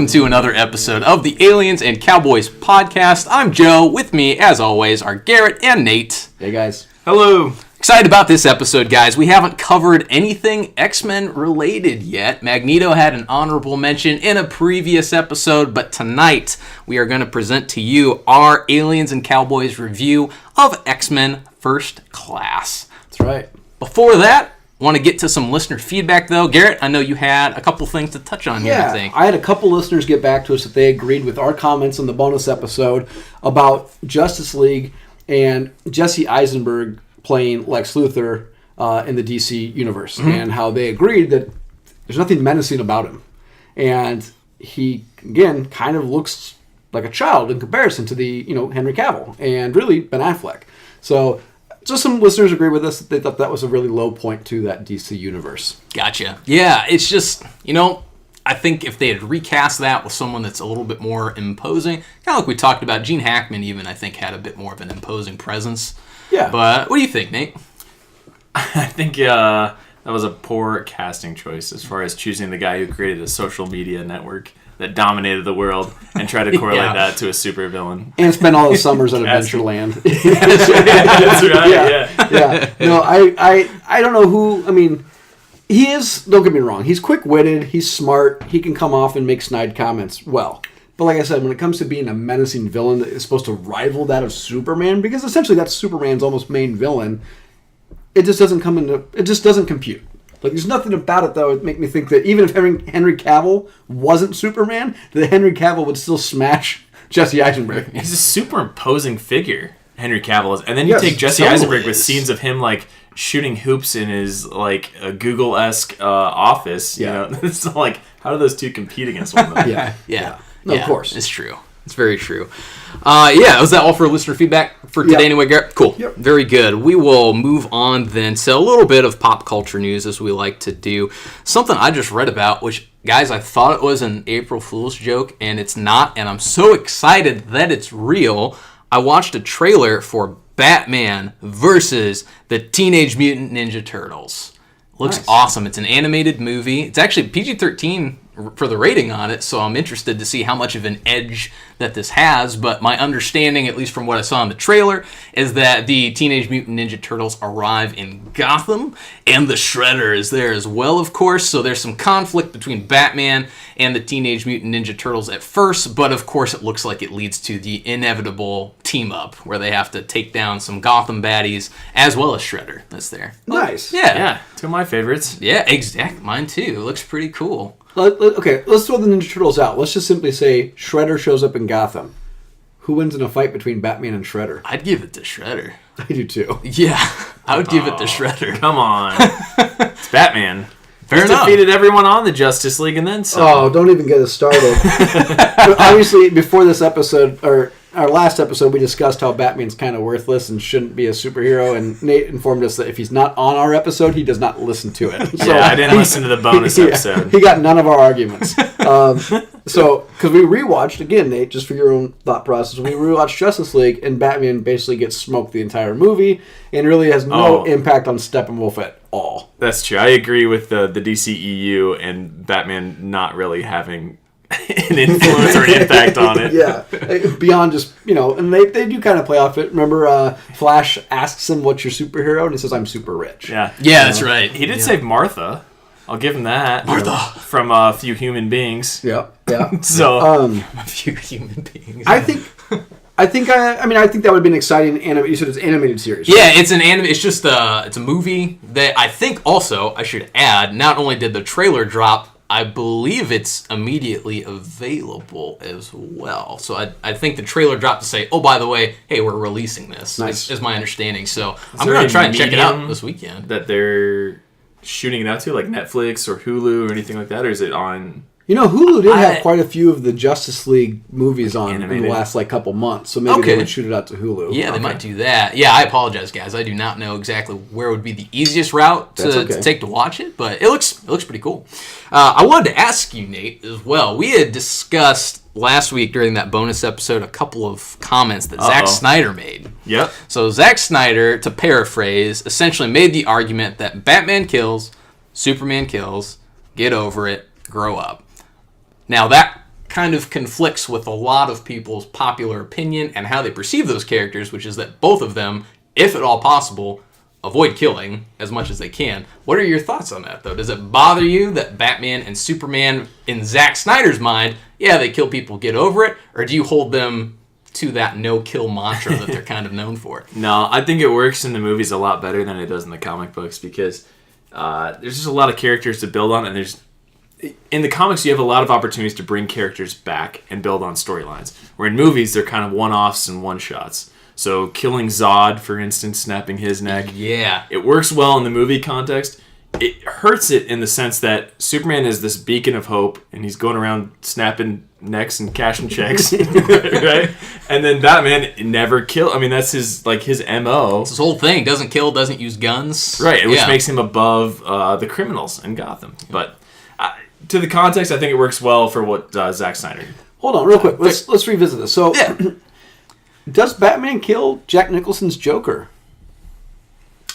welcome to another episode of the Aliens and Cowboys Podcast. I'm Joe. With me, as always, are Garrett and Nate. Hey, guys. Hello. Excited about this episode, guys. We haven't covered anything X-Men related yet. Magneto had an honorable mention in a previous episode, but tonight we are going to present to you our Aliens and Cowboys review of X-Men First Class. That's right. Before that, want to get to some listener feedback, though. Garrett, I know you had a couple things to touch on here, I think. I had a couple listeners get back to us that they agreed with our comments on the bonus episode about Justice League and Jesse Eisenberg playing Lex Luthor in the DC universe, and how they agreed that there's nothing menacing about him. And he, again, kind of looks like a child in comparison to the, Henry Cavill and really Ben Affleck. So just some listeners agree with us that they thought that was a really low point to that DC universe. Gotcha. Yeah, it's just, I think if they had recast that with someone that's a little bit more imposing, kind of like we talked about, Gene Hackman even, I think, had a bit more of an imposing presence. Yeah. But what do you think, Nate? I think that was a poor casting choice as far as choosing the guy who created a social media network that dominated the world and tried to correlate that to a supervillain. And spent all the summers at Adventureland. That's right, yeah. No, I don't know who, he is, don't get me wrong, he's quick-witted, he's smart, he can come off and make snide comments well. But like I said, when it comes to being a menacing villain that is supposed to rival that of Superman, because essentially that's Superman's almost main villain, it just doesn't compute. Like, there's nothing about it, though, that would make me think that even if Henry Cavill wasn't Superman, that Henry Cavill would still smash Jesse Eisenberg. He's a superimposing figure, Henry Cavill is. And then you take Jesse Eisenberg with scenes of him, shooting hoops in his, a Google-esque office. Yeah. It's like, how do those two compete against one another? Yeah. No, of course. It's true. It's very true. Was that all for listener feedback for today anyway, Garrett? Cool. Yep. Very good. We will move on then to a little bit of pop culture news, as we like to do. Something I just read about, which, guys, I thought it was an April Fool's joke, and it's not, and I'm so excited that it's real. I watched a trailer for Batman versus the Teenage Mutant Ninja Turtles. Looks awesome. It's an animated movie. It's actually PG-13 for the rating on it, so I'm interested to see how much of an edge that this has. But my understanding, at least from what I saw in the trailer, is that the Teenage Mutant Ninja Turtles arrive in Gotham, and the Shredder is there as well, of course. So there's some conflict between Batman and the Teenage Mutant Ninja Turtles at first, but of course it looks like it leads to the inevitable team-up where they have to take down some Gotham baddies as well as Shredder that's there. Nice. Yeah, two of my favorites. Yeah, exactly. Mine too. It looks pretty cool. Okay, let's throw the Ninja Turtles out. Let's just simply say Shredder shows up in Gotham. Who wins in a fight between Batman and Shredder? I'd give it to Shredder. I do too. Yeah, I would give it to Shredder. Come on. It's Batman. Fair enough. Defeated everyone on the Justice League and then some. Oh, don't even get us started. Obviously, before this episode, or our last episode, we discussed how Batman's kind of worthless and shouldn't be a superhero, and Nate informed us that if he's not on our episode, he does not listen to it. So, I didn't listen to the bonus episode. He got none of our arguments. So, because we rewatched, again, Nate, just for your own thought process, we rewatched Justice League, and Batman basically gets smoked the entire movie, and really has no impact on Steppenwolf at all. That's true. I agree with the DCEU and Batman not really having an influence or an impact on it. Yeah, beyond just, and they do kind of play off it. Remember, Flash asks him, "What's your superhero?" And he says, "I'm super rich." Yeah, that's right. He did save Martha. I'll give him that. Martha. From A Few Human Beings. Yeah. So, a few human beings. I think that would have been exciting. You said it's an animated series. Yeah, right? It's an anime. It's just it's a movie that I think also I should add. Not only did the trailer drop, I believe it's immediately available as well. So I think the trailer dropped to say, oh, by the way, hey, we're releasing this. Nice. Is my understanding. So I'm going to try and check it out this weekend. That they're shooting it out to, like Netflix or Hulu or anything like that, or is it on? Hulu did have quite a few of the Justice League movies on animated in the last couple months, so maybe they would shoot it out to Hulu. Yeah, they might do that. Yeah, I apologize, guys. I do not know exactly where would be the easiest route to take to watch it, but it looks pretty cool. I wanted to ask you, Nate, as well. We had discussed last week during that bonus episode a couple of comments that Zack Snyder made. Yep. So Zack Snyder, to paraphrase, essentially made the argument that Batman kills, Superman kills, get over it, grow up. Now that kind of conflicts with a lot of people's popular opinion and how they perceive those characters, which is that both of them, if at all possible, avoid killing as much as they can. What are your thoughts on that, though? Does it bother you that Batman and Superman, in Zack Snyder's mind, yeah, they kill people, get over it? Or do you hold them to that no-kill mantra that they're kind of known for? No, I think it works in the movies a lot better than it does in the comic books because there's just a lot of characters to build on, and in the comics, you have a lot of opportunities to bring characters back and build on storylines. Where in movies, they're kind of one-offs and one-shots. So killing Zod, for instance, snapping his neck. Yeah. It works well in the movie context. It hurts it in the sense that Superman is this beacon of hope, and he's going around snapping necks and cashing checks, right? And then Batman never kill. I mean, that's his MO. It's his whole thing. Doesn't kill, doesn't use guns. Right, which makes him above the criminals in Gotham. But to the context, I think it works well for what Zack Snyder did. Hold on, real quick. Let's revisit this. So, does Batman kill Jack Nicholson's Joker?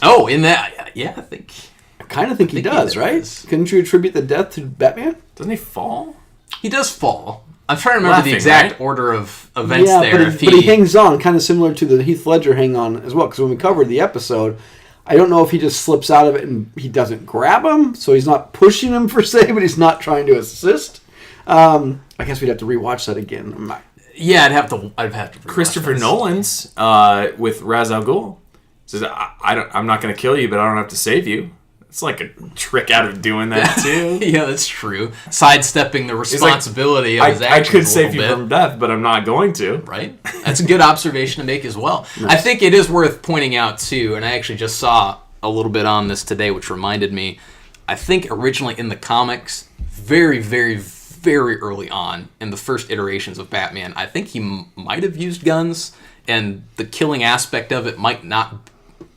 Oh, in that, yeah, I think. I kind of think he does, right? Couldn't you attribute the death to Batman? Doesn't he fall? He does fall. I'm trying to remember the exact order of events there. But he hangs on, kind of similar to the Heath Ledger hang on as well. Because when we covered the episode, I don't know if he just slips out of it and he doesn't grab him, so he's not pushing him per se, but he's not trying to assist. I guess we'd have to rewatch that again. Yeah, I'd have to. Christopher Nolan's with Ra's al Ghul says, "I'm not going to kill you, but I don't have to save you." It's like a trick out of doing that too. Yeah, that's true. Sidestepping the responsibility of his actions. I could save you from death, but I'm not going to. Right? That's a good observation to make as well. Nice. I think it is worth pointing out too, and I actually just saw a little bit on this today, which reminded me. I think originally in the comics, very, very, very early on in the first iterations of Batman, I think he might have used guns, and the killing aspect of it might not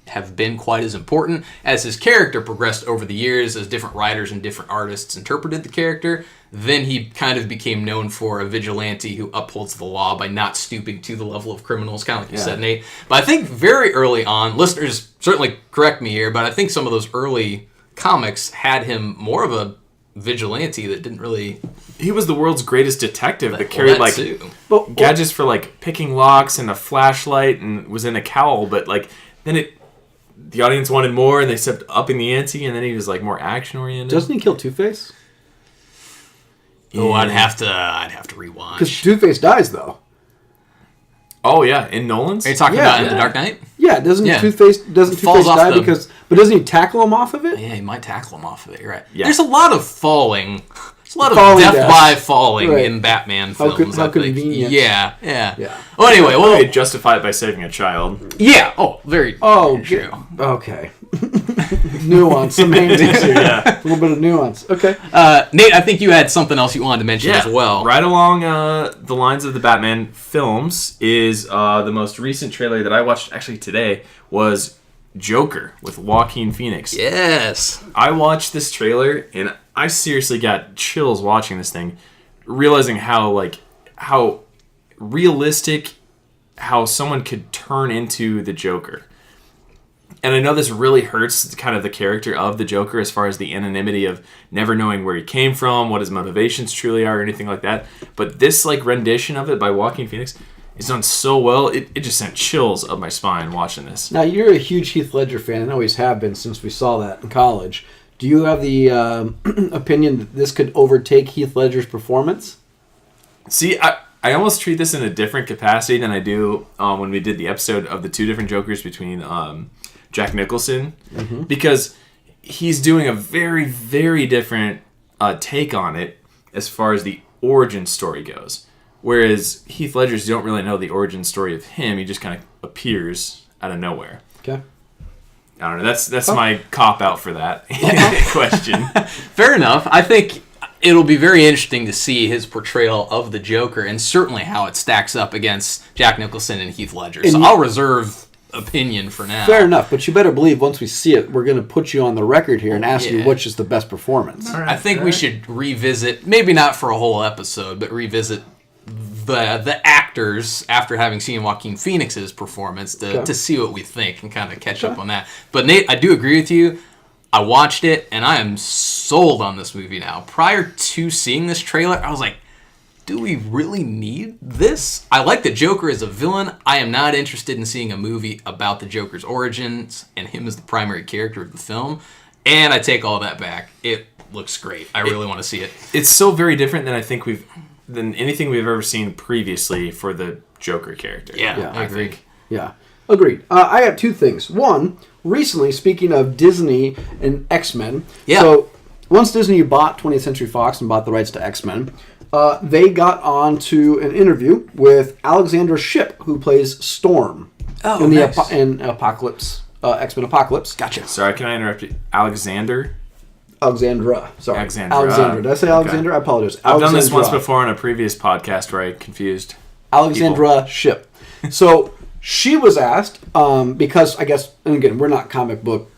have been quite as important. As his character progressed over the years, as different writers and different artists interpreted the character, then he kind of became known for a vigilante who upholds the law by not stooping to the level of criminals, kind of like you said, Nate. But I think very early on, listeners certainly correct me here, but I think some of those early comics had him more of a vigilante that didn't really... He was the world's greatest detective that carried gadgets for picking locks and a flashlight and was in a cowl, but then the audience wanted more and they kept upping the ante, and then he was more action oriented. Doesn't he kill Two-Face? Yeah. Oh, I'd have to rewatch. Because Two-Face dies though. Oh yeah, in Nolan's? Are you talking about in The Dark Knight? Yeah, Two-Face die because... But doesn't he tackle him off of it? Yeah, he might tackle him off of it, you're right. Yeah. There's a lot of falling. There's a lot of death by falling in Batman films. How convenient. Yeah. Well, anyway, they justify it by saving a child. Yeah. Oh, very true. Okay. Nuance, semantics here. A little bit of nuance. Okay. Nate, I think you had something else you wanted to mention as well. Right along the lines of the Batman films is the most recent trailer that I watched actually today was Joker with Joaquin Phoenix. Yes. I watched this trailer and I seriously got chills watching this thing, realizing how realistic how someone could turn into the Joker. And I know this really hurts kind of the character of the Joker as far as the anonymity of never knowing where he came from, what his motivations truly are, or anything like that. But this rendition of it by Joaquin Phoenix is done so well, it just sent chills up my spine watching this. Now, you're a huge Heath Ledger fan, and always have been since we saw that in college. Do you have the opinion that this could overtake Heath Ledger's performance? See, I almost treat this in a different capacity than I do when we did the episode of the two different Jokers between Jack Nicholson, because he's doing a very, very different take on it as far as the origin story goes. Whereas Heath Ledger's, you don't really know the origin story of him. He just kind of appears out of nowhere. Okay. I don't know. That's my cop-out for that question. Fair enough. I think it'll be very interesting to see his portrayal of the Joker and certainly how it stacks up against Jack Nicholson and Heath Ledger. So I'll reserve opinion for now. Fair enough, but you better believe once we see it, we're going to put you on the record here and ask you which is the best performance. I think we should revisit, maybe not for a whole episode, but revisit the actors after having seen Joaquin Phoenix's performance to see what we think and kind of catch up on that. But Nate, I do agree with you. I watched it and I am sold on this movie now. Prior to seeing this trailer, I was like, do we really need this? I like the Joker as a villain. I am not interested in seeing a movie about the Joker's origins and him as the primary character of the film. And I take all that back. It looks great. I really want to see it. It's so very different than anything we've ever seen previously for the Joker character. Yeah, I agree. Yeah, agreed. I have two things. One, recently, speaking of Disney and X-Men, so once Disney bought 20th Century Fox and bought the rights to X-Men, they got on to an interview with Alexandra Shipp, who plays Storm in the in Apocalypse, X-Men Apocalypse. Gotcha. Sorry, can I interrupt you? Alexandra. Sorry. Alexandra. Did I say Alexandra? Okay. I apologize. I've done this once before on a previous podcast where I confused Alexandra Shipp. So she was asked, because I guess, and again, we're not comic book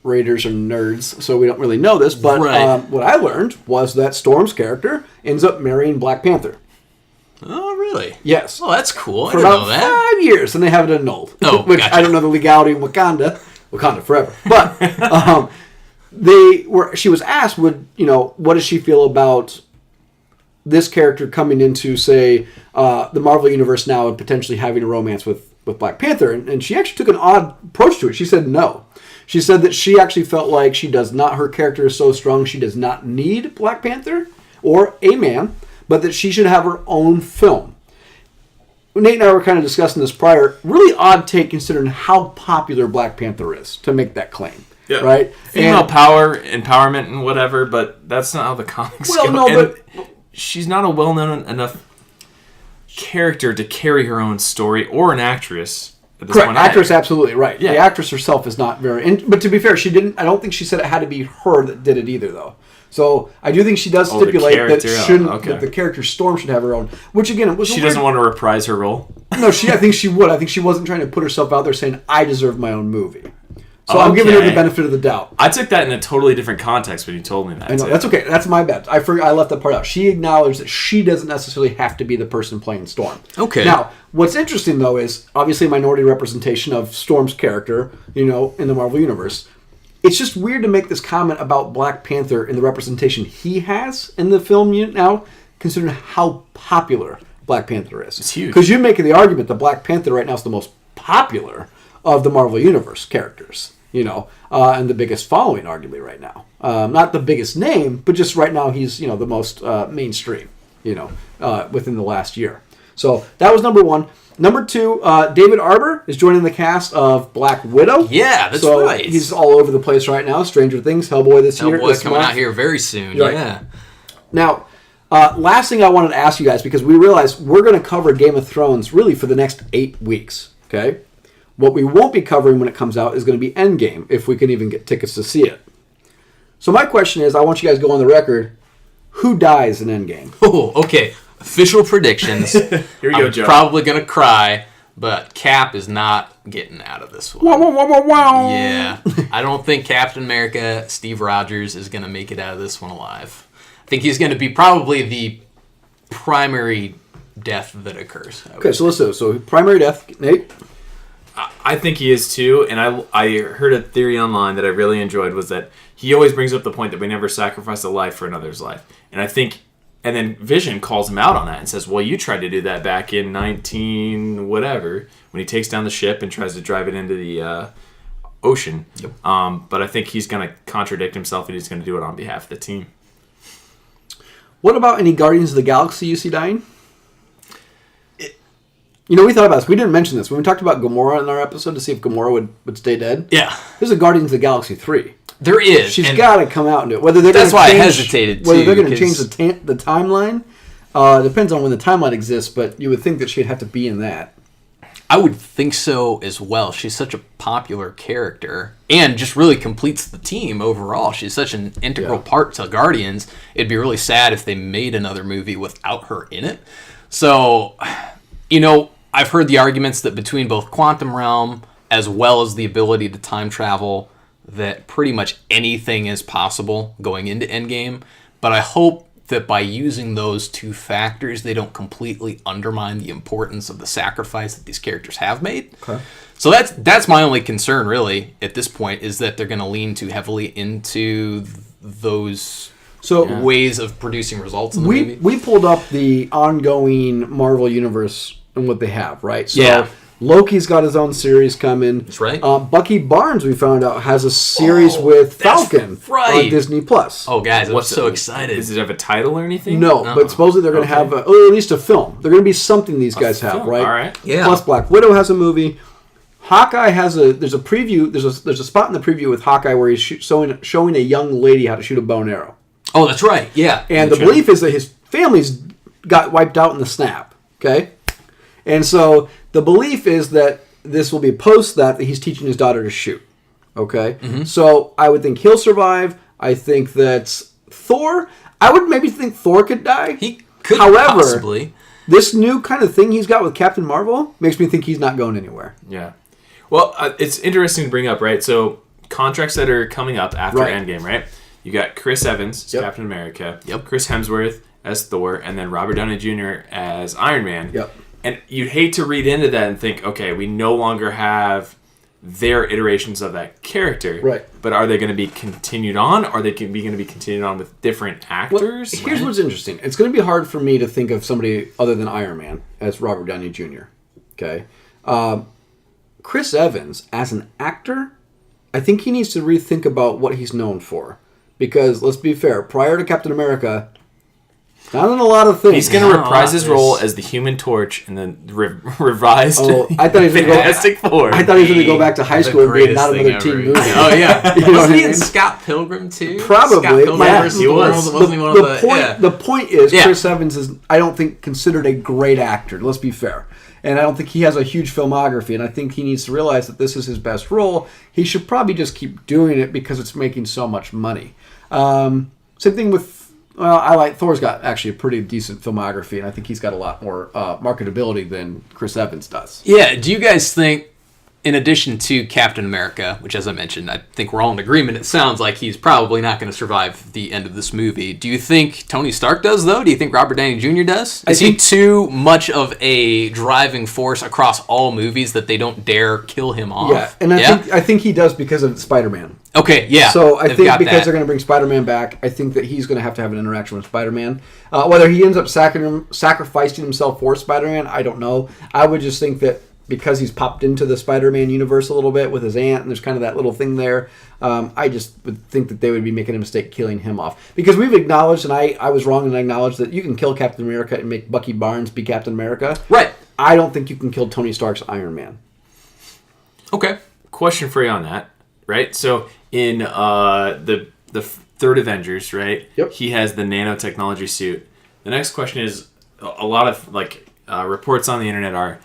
raiders or nerds, so we don't really know this, but what I learned was that Storm's character ends up marrying Black Panther. Oh, really? Yes. Oh, that's cool. I For didn't about know that. 5 years, and they have it annulled. Oh, which gotcha. I don't know the legality in Wakanda forever. But she was asked, what does she feel about this character coming into, say, the Marvel Universe now and potentially having a romance with Black Panther? And she actually took an odd approach to it. She said no. She said that she actually felt like her character is so strong, she does not need Black Panther or a man, but that she should have her own film. Nate and I were kind of discussing this prior. Really odd take considering how popular Black Panther is to make that claim. Yeah. Right? Female power, empowerment, and whatever, but that's not how the comics go. No, but she's not a well-known enough character to carry her own story, or an actress at this point. Actress, absolutely right. Yeah. The actress herself is not very. But to be fair, she didn't. I don't think she said it had to be her that did it either, though. So I do think she does stipulate that that the character Storm should have her own. Which again, was she doesn't want to reprise her role. No, I think she would. I think she wasn't trying to put herself out there saying I deserve my own movie. So I'm giving her the benefit of the doubt. I took that in a totally different context when you told me that. I know, that's okay. That's my bad. I left that part out. She acknowledged that she doesn't necessarily have to be the person playing Storm. Okay. Now, what's interesting, though, is obviously minority representation of Storm's character, in the Marvel Universe. It's just weird to make this comment about Black Panther and the representation he has in the film now, considering how popular Black Panther is. It's huge. Because you're making the argument that Black Panther right now is the most popular of the Marvel Universe characters. And the biggest following, arguably, right now. Not the biggest name, but just right now he's, the most mainstream, within the last year. So that was number one. Number two, David Arbor is joining the cast of Black Widow. Yeah, that's right. He's all over the place right now. Stranger Things, Hellboy this year. Hellboy's coming out here very soon, right. Yeah. Now, last thing I wanted to ask you guys, because we realized we're going to cover Game of Thrones really for the next 8 weeks, okay? What we won't be covering when it comes out is going to be Endgame, if we can even get tickets to see it. So my question is, I want you guys to go on the record, who dies in Endgame? Oh, okay. Official predictions. Here we go, Joe. I'm probably going to cry, but Cap is not getting out of this one. Yeah. I don't think Captain America, Steve Rogers, is going to make it out of this one alive. I think he's going to be probably the primary death that occurs. Okay, so let's do it. So primary death, Nate? I think he is too, and I heard a theory online that I really enjoyed was that he always brings up the point that we never sacrifice a life for another's life. And then Vision calls him out on that and says, well, you tried to do that back in 19 whatever, when he takes down the ship and tries to drive it into the ocean. Yep. But I think he's going to contradict himself and he's going to do it on behalf of the team. What about any Guardians of the Galaxy you see dying? We thought about this. We didn't mention this. When we talked about Gamora in our episode to see if Gamora would stay dead. Yeah. There's a Guardians of the Galaxy 3. There is. She's got to come out and do it. That's why I hesitated, Whether they're going to change the timeline, depends on when the timeline exists, but you would think that she'd have to be in that. I would think so as well. She's such a popular character and just really completes the team overall. She's such an integral part to Guardians. It'd be really sad if they made another movie without her in it. So, I've heard the arguments that between both Quantum Realm as well as the ability to time travel, that pretty much anything is possible going into Endgame. But I hope that by using those two factors, they don't completely undermine the importance of the sacrifice that these characters have made. Okay. So that's my only concern, really, at this point, is that they're going to lean too heavily into those ways of producing results in the movie. We pulled up the ongoing Marvel Universe and what they have, right? So Loki's got his own series coming. That's right. Bucky Barnes, we found out, has a series with Falcon on Disney+. Oh, guys, I'm so excited. Does it have a title or anything? No, but supposedly they're going to have, at least a film. They're going to be something these guys have, right? All right. Yeah. Plus Black Widow has a movie. Hawkeye has there's a preview, there's a spot in the preview with Hawkeye where he's showing a young lady how to shoot a bow and arrow. Oh, that's right. Yeah. And the belief is that his family's got wiped out in the snap, okay? And so the belief is that this will be post that he's teaching his daughter to shoot. Okay? Mm-hmm. So I would think he'll survive. I think that Thor, I would maybe think Thor could die. He could possibly. This new kind of thing he's got with Captain Marvel makes me think he's not going anywhere. Yeah. Well, it's interesting to bring up, right? So contracts that are coming up after Endgame, right? You got Chris Evans as Captain America. Yep. Chris Hemsworth as Thor. And then Robert Downey Jr. as Iron Man. Yep. And you'd hate to read into that and think, okay, we no longer have their iterations of that character. Right. But are they going to be continued on? Or are they going to be continued on with different actors? Well, here's what's interesting. It's going to be hard for me to think of somebody other than Iron Man as Robert Downey Jr. Okay? Chris Evans, as an actor, I think he needs to rethink about what he's known for. Because, let's be fair, prior to Captain America... Not in a lot of things. He's going to reprise his role as the Human Torch and then revised I thought he was Fantastic Four. I thought he was going to go back to high school and be not another teen movie. Oh, yeah. You know Wasn't he I mean? in Scott Pilgrim, too? Probably. Scott Pilgrim versus he the was. World. Wasn't he one of the... The point is, Chris Evans is, I don't think, considered a great actor. Let's be fair. And I don't think he has a huge filmography. And I think he needs to realize that this is his best role. He should probably just keep doing it because it's making so much money. Same thing with... Well, Thor's got actually a pretty decent filmography, and I think he's got a lot more marketability than Chris Evans does. Yeah, do you guys think, in addition to Captain America, which, as I mentioned, I think we're all in agreement, it sounds like he's probably not going to survive the end of this movie. Do you think Tony Stark does, though? Do you think Robert Downey Jr. does? Is he too much of a driving force across all movies that they don't dare kill him off? Yeah, and I think he does because of Spider-Man. Okay, yeah. So I think because they're going to bring Spider-Man back, I think that he's going to have an interaction with Spider-Man. Whether he ends up sacrificing himself for Spider-Man, I don't know. I would just think that because he's popped into the Spider-Man universe a little bit with his aunt, and there's kind of that little thing there, I just would think that they would be making a mistake killing him off. Because we've acknowledged, and I was wrong and I acknowledged that you can kill Captain America and make Bucky Barnes be Captain America. Right. I don't think you can kill Tony Stark's Iron Man. Okay. Question for you on that, right? So in the third Avengers, right? Yep. He has the nanotechnology suit. The next question is, a lot of reports on the internet are,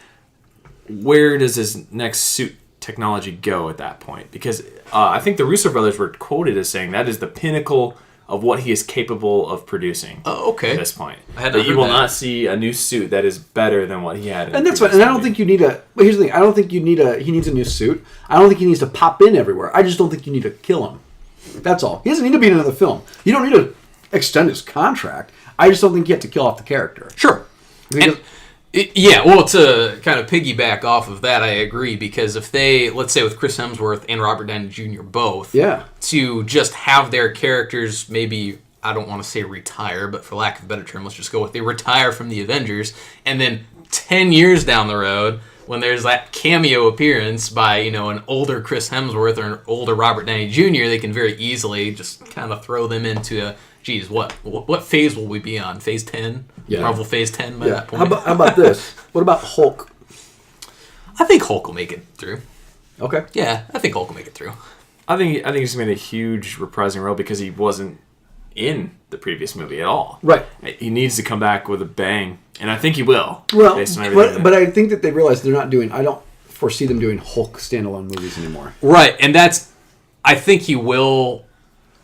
where does his next suit technology go at that point? Because I think the Russo brothers were quoted as saying that is the pinnacle of what he is capable of producing. Oh, okay. At this point, that you will not see a new suit that is better than what he had. And that's fine. And I don't think you need a. But here's the thing: I don't think you need a. He needs a new suit. I don't think he needs to pop in everywhere. I just don't think you need to kill him. That's all. He doesn't need to be in another film. You don't need to extend his contract. I just don't think you have to kill off the character. Sure. To kind of piggyback off of that, I agree, because if they, let's say with Chris Hemsworth and Robert Downey Jr. both, to just have their characters maybe, I don't want to say retire, but for lack of a better term, let's just go with they retire from the Avengers, and then 10 years down the road, when there's that cameo appearance by, an older Chris Hemsworth or an older Robert Downey Jr., they can very easily just kind of throw them into a, geez, what phase will we be on? Phase 10? Yeah. Marvel Phase 10 by that point? How about this? What about Hulk? I think Hulk will make it through. Okay. Yeah, I think Hulk will make it through. I think he's made a huge reprising role because he wasn't in the previous movie at all. Right. He needs to come back with a bang, and I think he will. Well, based on everything but I think that they realize they're not doing. I don't foresee them doing Hulk standalone movies anymore. Right, and I think he will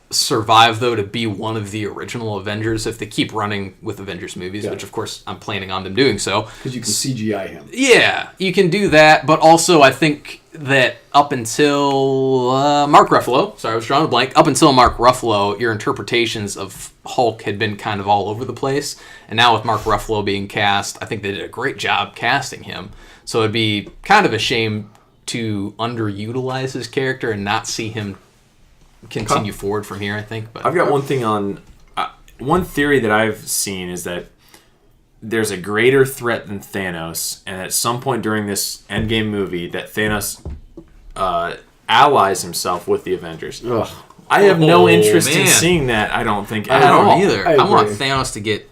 survive, though, to be one of the original Avengers if they keep running with Avengers movies, which, of course, I'm planning on them doing so. Because you can CGI him. Yeah, you can do that, but also I think that up until Mark Ruffalo, sorry, I was drawing a blank, up until Mark Ruffalo, your interpretations of Hulk had been kind of all over the place, and now with Mark Ruffalo being cast, I think they did a great job casting him, so it'd be kind of a shame to underutilize his character and not see him continue forward from here, I think. But I've got one thing on... one theory that I've seen is that there's a greater threat than Thanos, and at some point during this Endgame movie, that Thanos allies himself with the Avengers. Ugh. I have no interest in seeing that. I don't think at I don't all. either. I I want agree. Thanos to get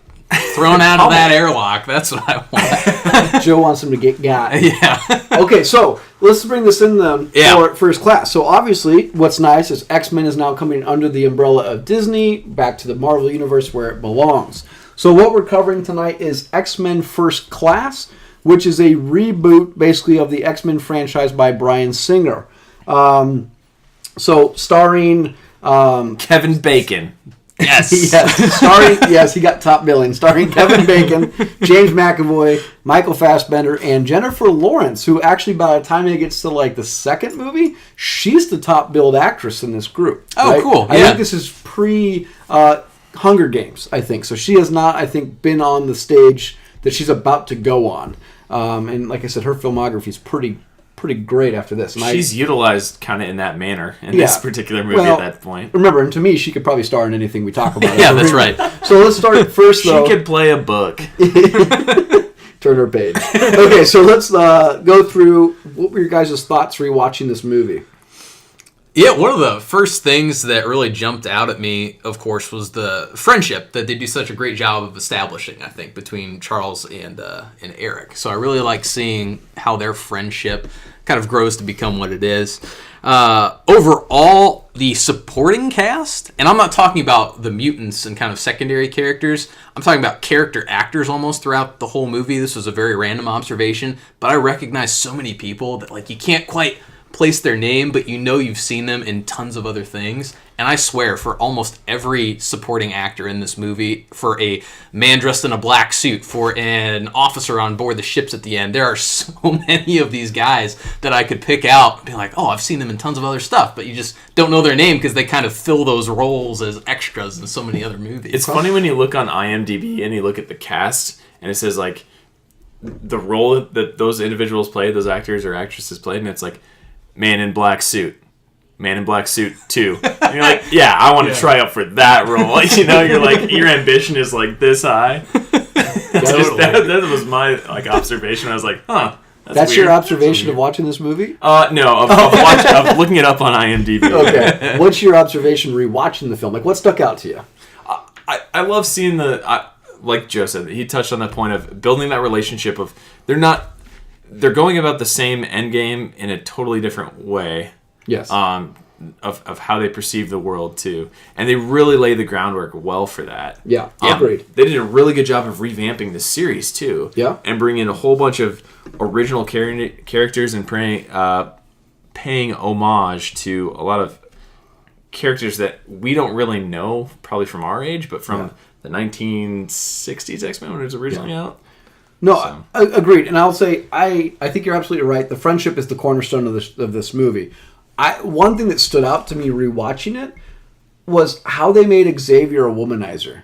thrown out of that airlock. That's what I want. Joe wants him to get got. Yeah. Okay, so let's bring this in then Yeah. for his class. So obviously, what's nice is X-Men is now coming under the umbrella of Disney, back to the Marvel Universe where it belongs. So what we're covering tonight is X-Men First Class, which is a reboot, basically, of the X-Men franchise by Bryan Singer. So starring... Kevin Bacon. Yes. Yes, he got top billing. Starring Kevin Bacon, James McAvoy, Michael Fassbender, and Jennifer Lawrence, who actually by the time it gets to like the second movie, she's the top billed actress in this group. Oh, right? cool. I Yeah. think this is pre Hunger Games, I think. So she has not, I think, been on the stage that she's about to go on. And like I said, her filmography is pretty great after this. And She's utilized kind of in that manner in this particular movie at that point. Remember, and to me, she could probably star in anything we talk about. Yeah, that's right. So let's start first, though. She could play a book. Turn her page. Okay, so let's go through what were your guys' thoughts rewatching this movie? Yeah, one of the first things that really jumped out at me, of course, was the friendship that they do such a great job of establishing, I think, between Charles and Eric. So I really like seeing how their friendship kind of grows to become what it is. Overall, the supporting cast, and I'm not talking about the mutants and kind of secondary characters, I'm talking about character actors almost throughout the whole movie. This was a very random observation, but I recognize so many people that like you can't quite place their name, but you know you've seen them in tons of other things. And I swear, for almost every supporting actor in this movie, for a man dressed in a black suit, for an officer on board the ships at the end, there are so many of these guys that I could pick out and be like, oh, I've seen them in tons of other stuff, but you just don't know their name because they kind of fill those roles as extras in so many other movies. It's funny when you look on IMDb and you look at the cast, and it says, like, the role that those individuals played, those actors or actresses played, and it's like, Man in Black Suit 2. And you're like, yeah, I want to try out for that role. Like, you know, you're like, your ambition is like this high. That was my like observation. I was like, huh. That's your observation of watching this movie? No, of looking it up on IMDb. Okay. What's your observation rewatching the film? Like, what stuck out to you? I love seeing like Joe said, he touched on that point of building that relationship of they're going about the same end game in a totally different way. Yes. Of how they perceive the world too, and they really lay the groundwork well for that. Yeah, agreed. They did a really good job of revamping the series too. Yeah, and bringing a whole bunch of original characters and paying homage to a lot of characters that we don't really know, probably from our age, but from the 1960s X-Men when it was originally out. No, so. Agreed. And I'll say, I think you're absolutely right. The friendship is the cornerstone of this movie. One thing that stood out to me rewatching it was how they made Xavier a womanizer.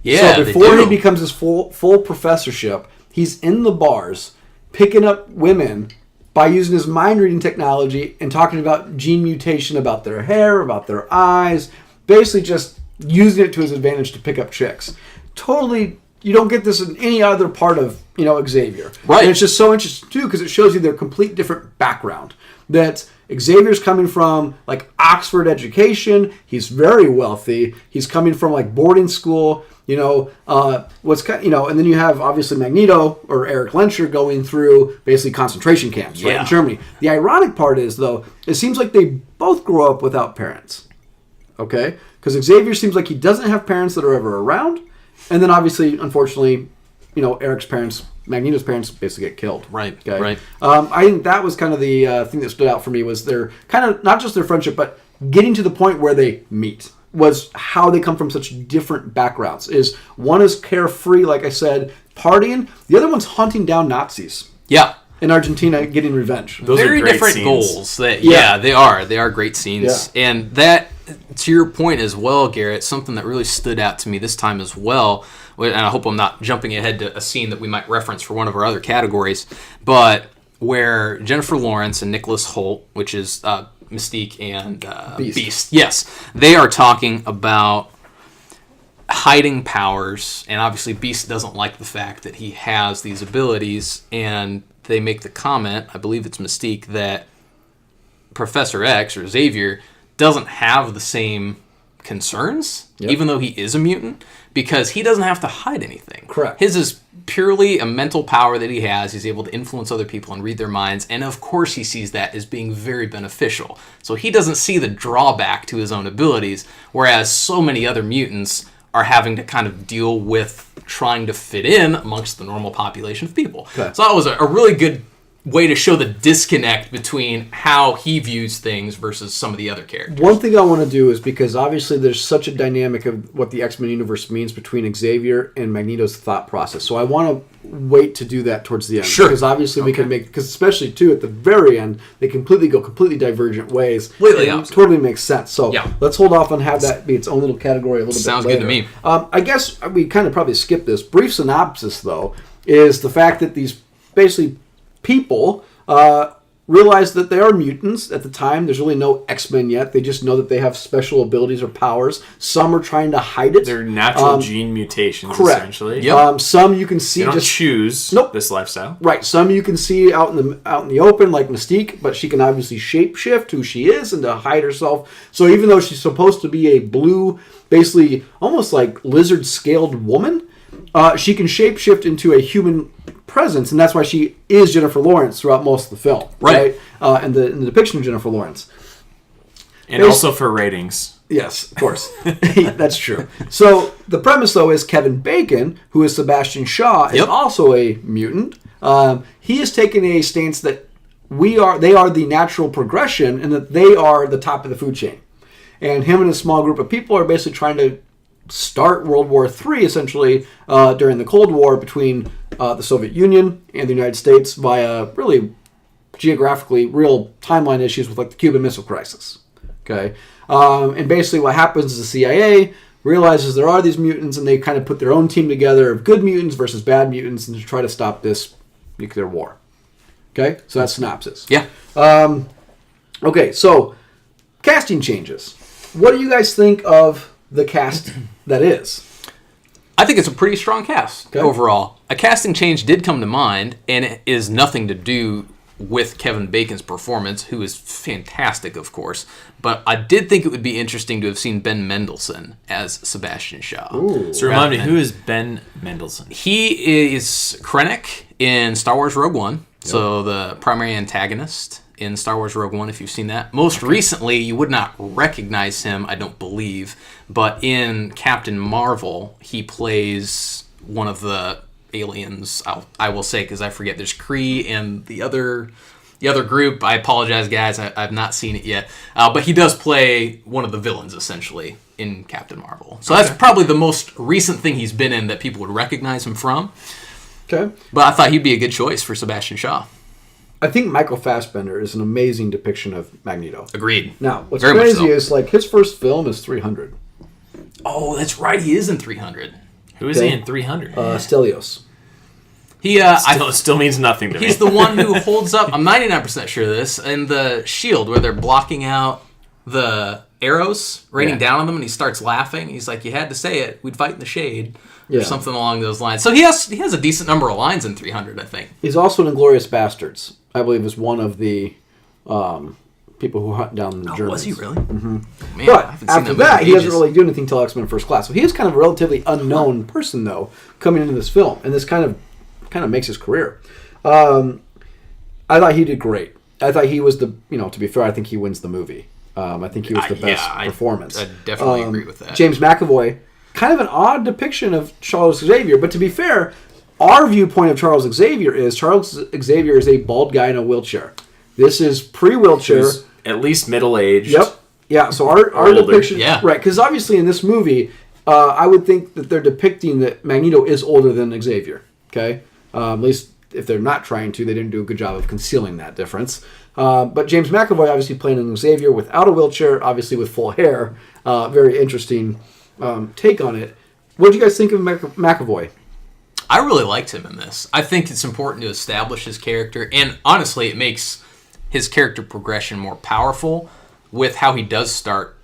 Yeah, so before he becomes his full professorship, he's in the bars picking up women by using his mind-reading technology and talking about gene mutation, about their hair, about their eyes, basically just using it to his advantage to pick up chicks. Totally. You don't get this in any other part of, Xavier. Right. And it's just so interesting, too, because it shows you their complete different background. That Xavier's coming from, like, Oxford education. He's very wealthy. He's coming from, like, boarding school. And then you have, obviously, Magneto, or Eric Lenscher, going through, basically, concentration camps, right, in Germany. The ironic part is, though, it seems like they both grow up without parents. Okay? Because Xavier seems like he doesn't have parents that are ever around. And then, obviously, unfortunately, Eric's parents, Magneto's parents, basically get killed. Right, okay? right. I think that was kind of the thing that stood out for me was their kind of, not just their friendship, but getting to the point where they meet was how they come from such different backgrounds. One is carefree, like I said, partying. The other one's hunting down Nazis. Yeah. In Argentina, getting revenge. Those very are great different scenes. goals. They are. They are great scenes. Yeah. And that, to your point as well, Garrett, something that really stood out to me this time as well, and I hope I'm not jumping ahead to a scene that we might reference for one of our other categories, but where Jennifer Lawrence and Nicholas Hoult, which is Mystique and Beast, yes, they are talking about hiding powers, and obviously Beast doesn't like the fact that he has these abilities, and they make the comment, I believe it's Mystique, that Professor X, or Xavier, doesn't have the same concerns, even though he is a mutant, because he doesn't have to hide anything. Correct. His is purely a mental power that he has. He's able to influence other people and read their minds, and of course he sees that as being very beneficial. So he doesn't see the drawback to his own abilities, whereas so many other mutants are having to kind of deal with trying to fit in amongst the normal population of people. Okay. So that was a really good way to show the disconnect between how he views things versus some of the other characters. One thing I want to do is, because obviously there's such a dynamic of what the X-Men universe means between Xavier and Magneto's thought process. So I want to wait to do that towards the end. Sure. Because obviously we can make, because especially too at the very end, they go completely divergent ways. Completely and opposite. It totally makes sense. So let's hold off and have that be its own little category a little Sounds bit later. good to me. I guess we kind of probably skipped this. Brief synopsis, though, is the fact that these basically people realize that they are mutants. At the time, there's really no X-Men yet. They just know that they have special abilities or powers. Some are trying to hide it. They're natural gene mutations, correct. essentially. Yep. Some you can see They don't just choose this lifestyle. right. Some you can see out in the open, like Mystique, but she can obviously shapeshift who she is and to hide herself. So even though she's supposed to be a blue, basically almost like lizard-scaled woman, she can shapeshift into a human presence, and that's why she is Jennifer Lawrence throughout most of the film, right? And the depiction of Jennifer Lawrence. And also for ratings. Yes, of course. That's true. So the premise, though, is Kevin Bacon, who is Sebastian Shaw, is also a mutant. He has taken a stance that they are the natural progression, and that they are the top of the food chain. And him and a small group of people are basically trying to start World War III, essentially, during the Cold War between the Soviet Union and the United States via really geographically real timeline issues with like the Cuban Missile Crisis. Okay, and basically what happens is the CIA realizes there are these mutants, and they kind of put their own team together of good mutants versus bad mutants, and to try to stop this nuclear war. Okay, so that's synopsis. Yeah. Okay, so casting changes. What do you guys think of the cast that is? I think it's a pretty strong cast overall. A casting change did come to mind, and it is nothing to do with Kevin Bacon's performance, who is fantastic, of course. But I did think it would be interesting to have seen Ben Mendelsohn as Sebastian Shaw. Ooh. So remind me, who is Ben Mendelsohn? He is Krennic in Star Wars Rogue One, so the primary antagonist in Star Wars Rogue One, if you've seen that. Most recently, you would not recognize him, I don't believe, but in Captain Marvel, he plays one of the aliens, I will say, because I forget. There's Kree and the other group. I apologize, guys. I've not seen it yet. But he does play one of the villains, essentially, in Captain Marvel. So that's probably the most recent thing he's been in that people would recognize him from. Okay. But I thought he'd be a good choice for Sebastian Shaw. I think Michael Fassbender is an amazing depiction of Magneto. Agreed. Now, what's Very crazy much so. is, like, his first film is 300. Oh, that's right. He is in 300. Who is he in 300? Stelios. He Still means nothing to me. he's the one who holds up, I'm 99% sure of this, in the shield where they're blocking out the arrows raining down on them, and he starts laughing. He's like, you had to say it. We'd fight in the shade. Or something along those lines. So he has a decent number of lines in 300, I think. He's also in Inglourious Bastards. I believe is one of the people who hunt down the Germans. Was he really? Mm-hmm. Man, but I haven't seen after that that, he doesn't really do anything till X-Men First Class. So he is kind of a relatively unknown person, though, coming into this film, and this kind of makes his career. I thought he did great. I thought he was to be fair, I think he wins the movie. I think he was the best performance. I definitely agree with that. James McAvoy, kind of an odd depiction of Charles Xavier, but to be fair, our viewpoint of Charles Xavier is a bald guy in a wheelchair. This is pre-wheelchair. Who's at least middle-aged. Yep. Yeah, so our depiction... Yeah. Right, because obviously in this movie, I would think that they're depicting that Magneto is older than Xavier. Okay? At least if they're not trying to, they didn't do a good job of concealing that difference. But James McAvoy obviously playing an Xavier without a wheelchair, obviously with full hair. Very interesting take on it. What did you guys think of McAvoy? I really liked him in this. I think it's important to establish his character, and honestly, it makes his character progression more powerful with how he does start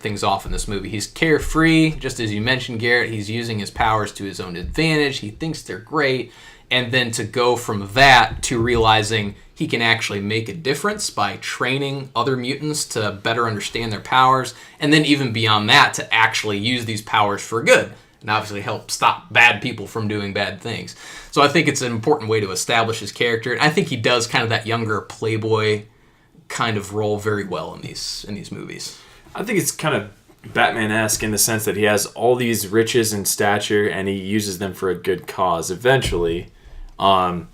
things off in this movie. He's carefree, just as you mentioned, Garrett. He's using his powers to his own advantage. He thinks they're great. And then to go from that to realizing he can actually make a difference by training other mutants to better understand their powers. And then even beyond that, to actually use these powers for good. And obviously help stop bad people from doing bad things. So I think it's an important way to establish his character. And I think he does kind of that younger playboy kind of role very well in these movies. I think it's kind of Batman-esque in the sense that he has all these riches and stature, and he uses them for a good cause eventually. But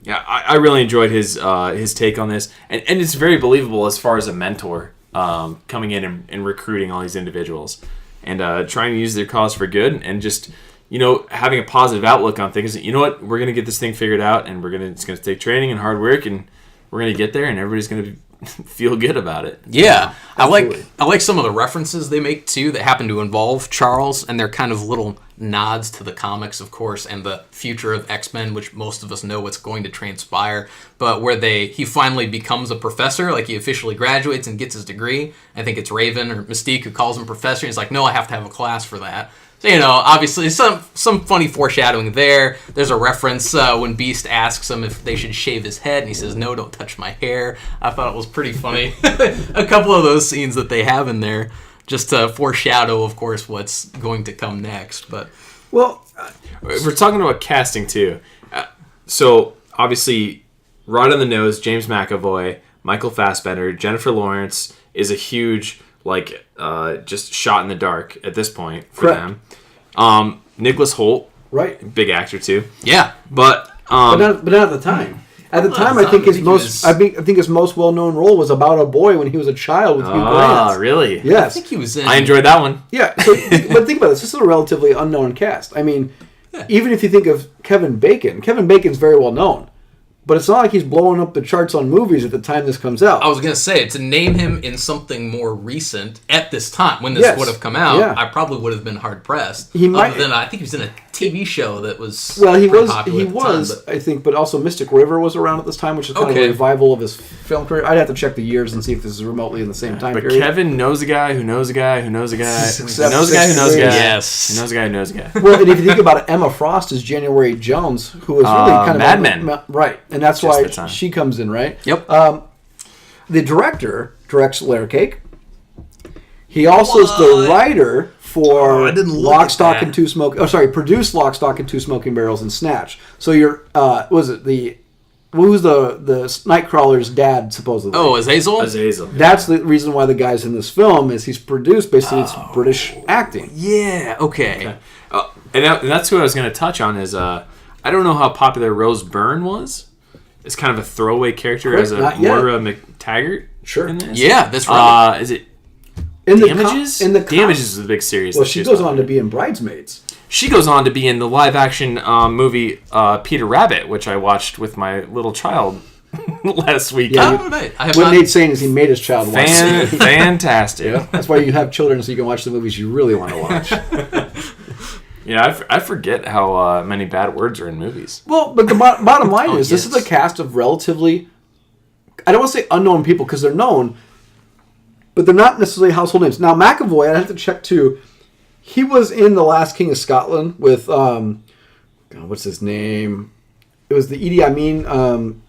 I really enjoyed his take on this, and it's very believable as far as a mentor coming in and recruiting all these individuals and trying to use their cause for good, and just having a positive outlook on things. You know what, we're gonna get this thing figured out, and it's gonna take training and hard work, and we're gonna get there, and everybody's gonna feel good about it. Yeah, I like some of the references they make too that happen to involve Charles, and they're kind of little nods to the comics, of course, and the future of X-Men, which most of us know what's going to transpire. But where he finally becomes a professor, like he officially graduates and gets his degree. I think it's Raven or Mystique who calls him professor. He's like, no, I have to have a class for that. So, obviously some funny foreshadowing there. There's a reference when Beast asks him if they should shave his head, and he says, no, don't touch my hair. I thought it was pretty funny. A couple of those scenes that they have in there, just to foreshadow, of course, what's going to come next. But we're talking about casting, too. So, obviously, right on the nose, James McAvoy, Michael Fassbender, Jennifer Lawrence is a huge... just shot in the dark at this point for them. Nicholas Hoult, right, big actor too. Yeah, but not at the time. At the time, I think his most well-known role was About a Boy when he was a child with Hugh Grant. Oh, really? Yes. I think he was in. I enjoyed that one. Yeah, but think about this. This is a relatively unknown cast. I mean, even if you think of Kevin Bacon's very well known. But it's not like he's blowing up the charts on movies at the time this comes out. I was going to say, to name him in something more recent at this time, when this would have come out, I probably would have been hard-pressed. I think he was in a TV show that was I think, but also Mystic River was around at this time, which is kind of a revival of his film career. I'd have to check the years and see if this is remotely in the same time period. But Kevin knows a guy who knows a guy who knows a guy who knows a guy who knows a guy. Yes. Who knows a guy who knows a guy. Well, and if you think about it, Emma Frost is January Jones, who is really kind of... Mad Men. Right, and that's why she comes in, right? Yep. The director directs Layer Cake. He also is the writer for Lock, Stock, and Two Smoking... Oh, sorry, produced Lock, Stock, and Two Smoking Barrels and Snatch. So you're... who's the Nightcrawler's dad, supposedly? Oh, Azazel? Azazel. That's the reason why the guy's in this film, is he's produced, basically, it's British acting. Yeah, okay. And that's who I was going to touch on is... I don't know how popular Rose Byrne was. It's kind of a throwaway character as a Moira McTaggart. Sure. In this. Yeah, that's right. Is it in Damages? The Damages is the big series. Well, she goes on to be in Bridesmaids. She goes on to be in the live-action movie Peter Rabbit, which I watched with my little child last week. Yeah, what Nate's saying is he made his child watch it. Fantastic. Yeah, that's why you have children, so you can watch the movies you really want to watch. Yeah, I forget how many bad words are in movies. Well, but the bottom line is this is a cast of relatively, I don't want to say unknown people because they're known, but they're not necessarily household names. Now, McAvoy, I have to check too, he was in The Last King of Scotland with, what's his name? It was the Idi Amin,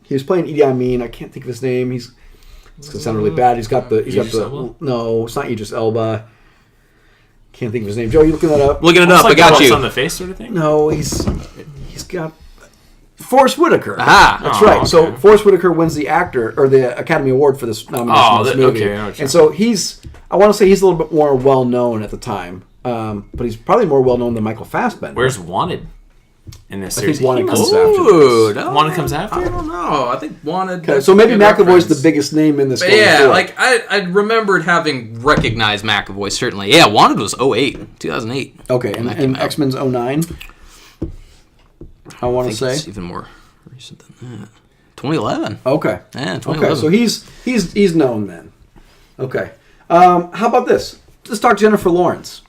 he was playing Idi Amin, I can't think of his name, it's going to sound really bad, no, it's not Idris Elba. Can't think of his name. Joe, you looking that up? Looking it up. I got you. On the face sort of thing? No, he's got Forrest Whitaker. Aha. That's right. Okay. So Forrest Whitaker wins the Academy Award for this nomination for this movie. Okay. And so I want to say he's a little bit more well known at the time, but he's probably more well known than Michael Fassbender. Where's Wanted in this series? I think Wanted comes after this. Wanted comes after? I don't know. I think Wanted... Okay, so maybe McAvoy's the biggest name in this game. Yeah, like I remembered having recognized McAvoy, certainly. Yeah, Wanted was 2008. Okay, and X-Men's 09? I want to say. It's even more recent than that. 2011. Okay. Yeah, 2011. Okay, so he's known then. Okay. How about this? Let's talk Jennifer Lawrence.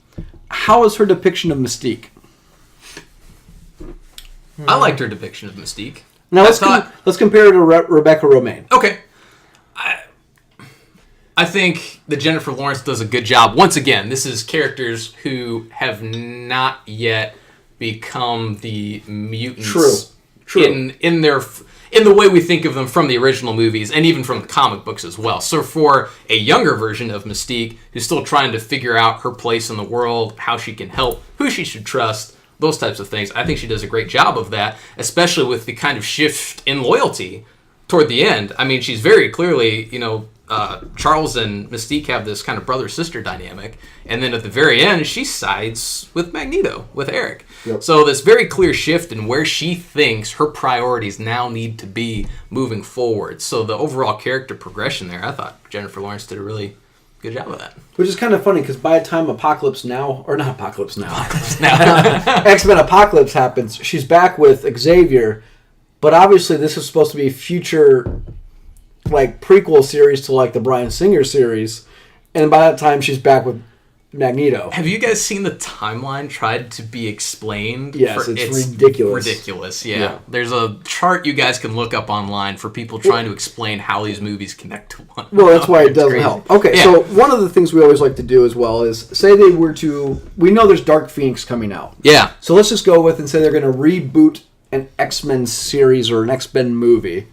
How is her depiction of Mystique? I liked her depiction of Mystique. Now let's compare her to Rebecca Romijn. Okay. I think that Jennifer Lawrence does a good job. Once again, this is characters who have not yet become the mutants. True. In the way we think of them from the original movies and even from the comic books as well. So for a younger version of Mystique who's still trying to figure out her place in the world, how she can help, who she should trust, those types of things, I think she does a great job of that, especially with the kind of shift in loyalty toward the end. I mean, she's very clearly, Charles and Mystique have this kind of brother-sister dynamic, and then at the very end, she sides with Magneto, with Eric. Yep. So this very clear shift in where she thinks her priorities now need to be moving forward. So the overall character progression there, I thought Jennifer Lawrence did a really good job of that. Which is kind of funny, because by the time X-Men Apocalypse happens, she's back with Xavier, but obviously this is supposed to be future, like, prequel series to, like, the Bryan Singer series, and by that time she's back with Magneto. Have you guys seen the timeline tried to be explained? Yes, it's ridiculous. Ridiculous, yeah. There's a chart you guys can look up online for people trying to explain how these movies connect to one another. Well, that's why it doesn't help. Okay, so one of the things we always like to do as well is, say they were to... We know there's Dark Phoenix coming out. Yeah. So let's just go with and say they're going to reboot an X-Men series or an X-Men movie.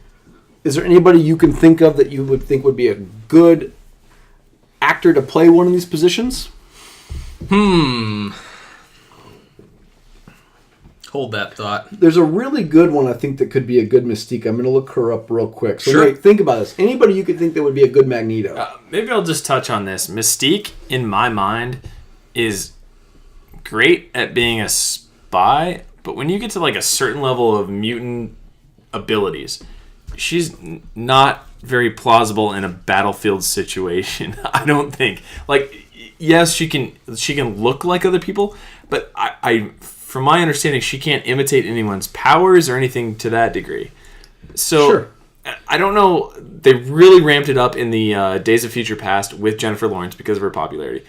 Is there anybody you can think of that you would think would be a good actor to play one of these positions? Hold that thought. There's a really good one I think that could be a good Mystique. I'm going to look her up real quick. So Sure. Nate, think about this. Anybody you could think that would be a good Magneto? Maybe I'll just touch on this. Mystique, in my mind, is great at being a spy, but when you get to like a certain level of mutant abilities, she's not very plausible in a battlefield situation. I don't think. Like, yes, she can look like other people, but I from my understanding, she can't imitate anyone's powers or anything to that degree. So Sure. I don't know. They really ramped it up in the Days of Future Past with Jennifer Lawrence because of her popularity,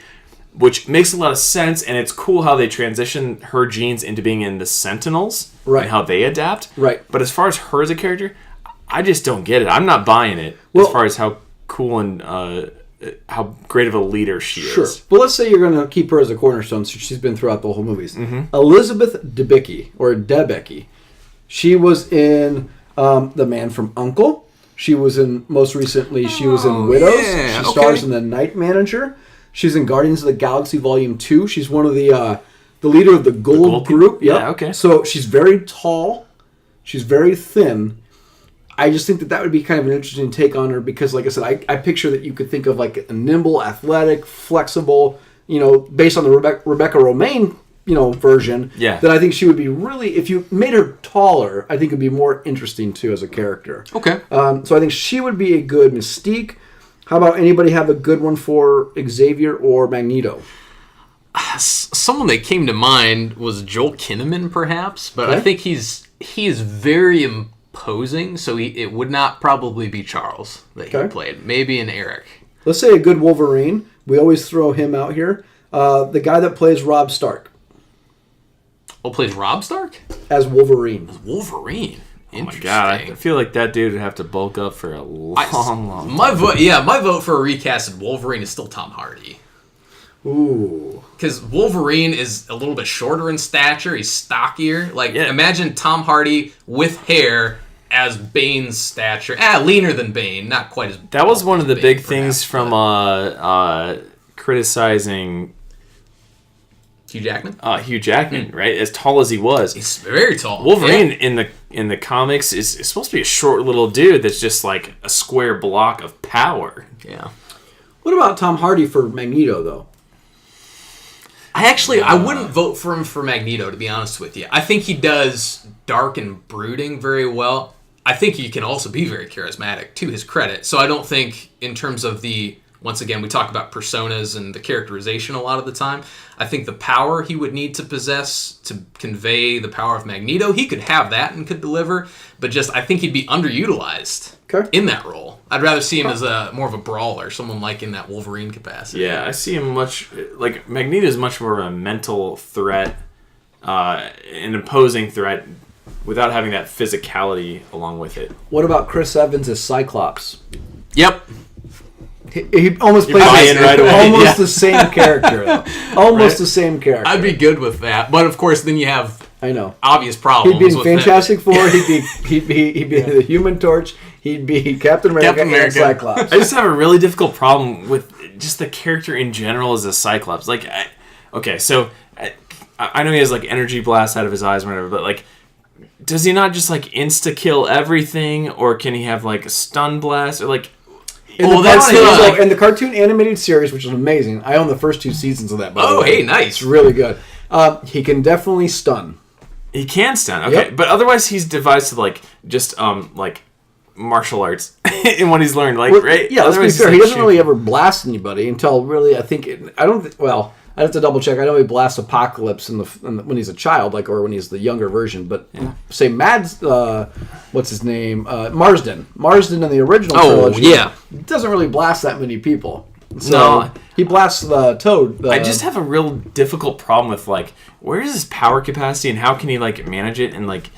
which makes a lot of sense, and it's cool how they transition her genes into being in the Sentinels, Right. and how they adapt. Right. But as far as her as a character, I just don't get it. I'm not buying it Well, as far as how cool and how great of a leader she Sure. is. Well, let's say you're going to keep her as a cornerstone, so she's been throughout the whole movies. Mm-hmm. Elizabeth Debicki, or Debicki. She was in The Man from U.N.C.L.E. She was in, most recently, she was in Widows. yeah, She stars in The Night Manager. She's in Guardians of the Galaxy Volume 2. She's one of the leader of the Gold Group. Yep. Yeah, okay. So she's very tall. She's very thin. I just think that would be kind of an interesting take on her because, like I said, I picture that you could think of like a nimble, athletic, flexible, based on the Rebecca Romaine, version. Yeah. That I think she would be really, if you made her taller, I think it would be more interesting too as a character. Okay. So I think she would be a good Mystique. How about anybody have a good one for Xavier or Magneto? Someone that came to mind was Joel Kinnaman, perhaps, but Okay. I think he is very imposing, so it would not probably be Charles that he Okay. played. Maybe an Eric. Let's say a good Wolverine. We always throw him out here. The guy that plays Rob Stark Oh, plays Rob Stark? as Wolverine. Wolverine. Oh my Interesting. god, I feel like that dude would have to bulk up for a long time. My vote for a recasted Wolverine is still Tom Hardy. Ooh. Because Wolverine is a little bit shorter in stature. He's stockier. Like, Yeah. imagine Tom Hardy with hair as Bane's stature. Leaner than Bane. Not quite as... That was one of the Bane, big perhaps, things from criticizing Hugh Jackman? Hugh Jackman, right? As tall as he was. He's very tall. Wolverine Yeah. in the comics is supposed to be a short little dude that's just like a square block of power. Yeah. What about Tom Hardy for Magneto, though? I wouldn't vote for him for Magneto, to be honest with you. I think he does dark and brooding very well. I think he can also be very charismatic, to his credit. So I don't think, in terms of once again, we talk about personas and the characterization a lot of the time. I think the power he would need to possess to convey the power of Magneto, he could have that and could deliver, but I think he'd be underutilized in that role. I'd rather see him as more of a brawler, someone like in that Wolverine capacity. Yeah, I see him like Magneto is much more of a mental threat, an imposing threat, without having that physicality along with it. What about Chris Evans as Cyclops? Yep. He almost plays right away. almost the same character, though. Almost the same character. I'd be good with that, but of course, then you have obvious problems. He'd be in Fantastic Four. He'd be the Human Torch. He'd be Captain America and Cyclops. I just have a really difficult problem with just the character in general as a Cyclops. Like, I know he has like energy blasts out of his eyes or whatever, but like, does he not just like insta kill everything, or can he have like a stun blast or like? In the cartoon animated series, which is amazing. I own the first 2 seasons of that. By the way. Hey, nice! It's really good. He can definitely stun. He can stun, okay, but otherwise he's devised to like just like martial arts in what he's learned, like right? Yeah, let's be fair. He doesn't really ever blast anybody until really. I'd have to double check. I know he blasts Apocalypse when he's a child, like, or when he's the younger version. But say Mads, what's his name? Marsden in the original trilogy. Doesn't really blast that many people. So he blasts the Toad. I just have a real difficult problem with like, where is his power capacity and how can he like manage it and like.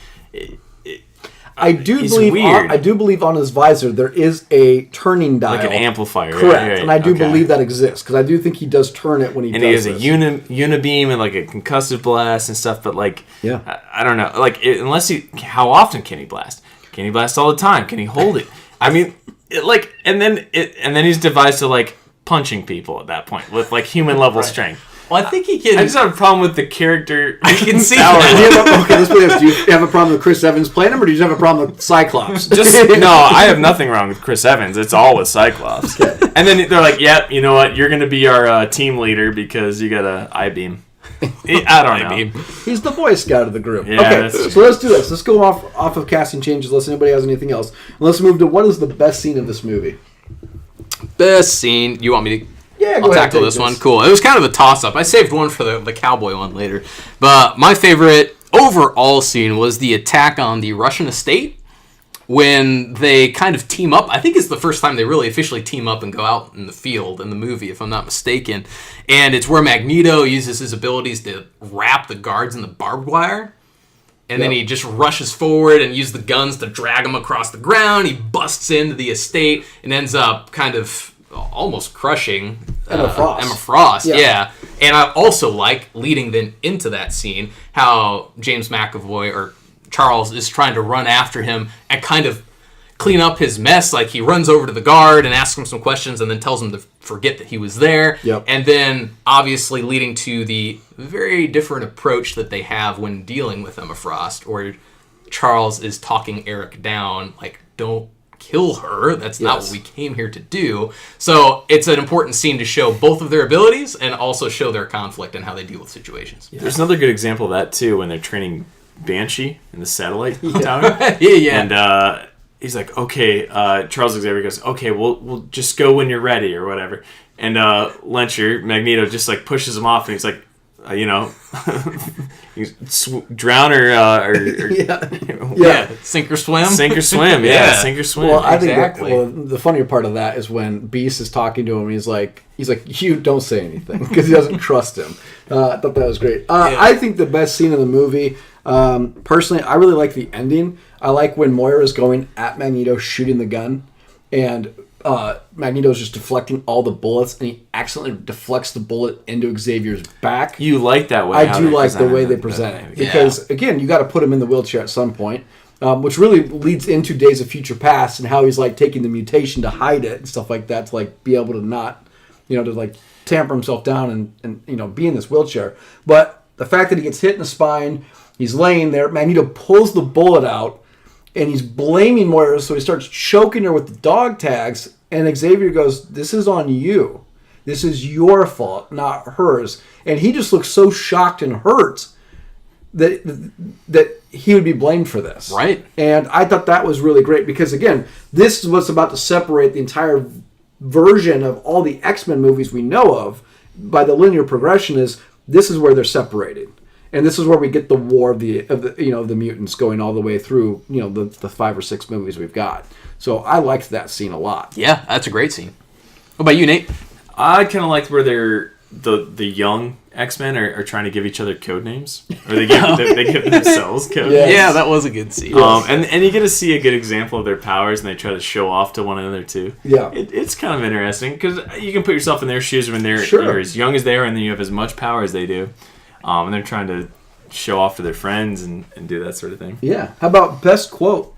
I do believe on his visor there is a turning dial, like an amplifier. Correct, right. And I do believe that exists because I do think he does turn it when he does. And he has a unibeam and like a concussive blast and stuff. But like, I don't know. Like, how often can he blast? Can he blast all the time? Can he hold it? I mean, and then he's devised to like punching people at that point with like human level strength. Well, I think he can. I just have a problem with the character. I can see that. Let's play this. Do you have a problem with Chris Evans playing him, or do you have a problem with Cyclops? No, I have nothing wrong with Chris Evans. It's all with Cyclops. Okay. And then they're like, "Yep, you know what? You're going to be our team leader because you got an I-beam." I don't know. He's the Boy Scout of the group. Yeah, okay, so let's do this. Let's go off of casting changes. Unless anybody has anything else, and let's move to what is the best scene of this movie. Best scene. You want me to? Yeah, I'll tackle this one. Cool. It was kind of a toss-up. I saved one for the cowboy one later. But my favorite overall scene was the attack on the Russian estate when they kind of team up. I think it's the first time they really officially team up and go out in the field in the movie, if I'm not mistaken. And it's where Magneto uses his abilities to wrap the guards in the barbed wire. And then he just rushes forward and uses the guns to drag them across the ground. He busts into the estate and ends up kind of almost crushing Emma Frost. Yeah. And I also like, leading then into that scene, how James McAvoy or Charles is trying to run after him and kind of clean up his mess. Like, he runs over to the guard and asks him some questions and then tells him to forget that he was there. Yep. And then obviously leading to the very different approach that they have when dealing with Emma Frost, or Charles is talking Eric down, like, don't kill her. That's not what we came here to do. So it's an important scene to show both of their abilities and also show their conflict and how they deal with situations. Yeah. There's another good example of that too when they're training Banshee in the satellite tower. And he's like, okay, Charles Xavier goes, okay, we'll just go when you're ready or whatever. And Lencher, Magneto, just like pushes him off and he's like, drown or sink or swim. Sink or swim. Yeah, sink or swim. Well, I think the funnier part of that is when Beast is talking to him. He's like, you don't say anything because he doesn't trust him. I thought that was great. I think the best scene of the movie, personally, I really like the ending. I like when Moira's going at Magneto, shooting the gun, and Magneto's just deflecting all the bullets, and he accidentally deflects the bullet into Xavier's back. You like that way? I do like the way they present it. Because, again, you got to put him in the wheelchair at some point, which really leads into Days of Future Past and how he's, like, taking the mutation to hide it and stuff like that to, like, be able to not, to, like, tamper himself down and be in this wheelchair. But the fact that he gets hit in the spine, he's laying there, Magneto pulls the bullet out, and he's blaming Moira, so he starts choking her with the dog tags, and Xavier goes, this is on you. This is your fault, not hers. And he just looks so shocked and hurt that he would be blamed for this. Right. And I thought that was really great because, again, this is what's about to separate the entire version of all the X-Men movies we know of by the linear progression is this is where they're separated. And this is where we get the war of the mutants going all the way through, the 5 or 6 movies we've got. So I liked that scene a lot. Yeah, that's a great scene. What about you, Nate? I kind of liked where the young X-Men are trying to give each other code names, or they give themselves code names. Yeah, that was a good scene. And you get to see a good example of their powers, and they try to show off to one another too. Yeah, it's kind of interesting because you can put yourself in their shoes when you're as young as they are, and then you have as much power as they do, and they're trying to show off to their friends and do that sort of thing. Yeah. How about best quote?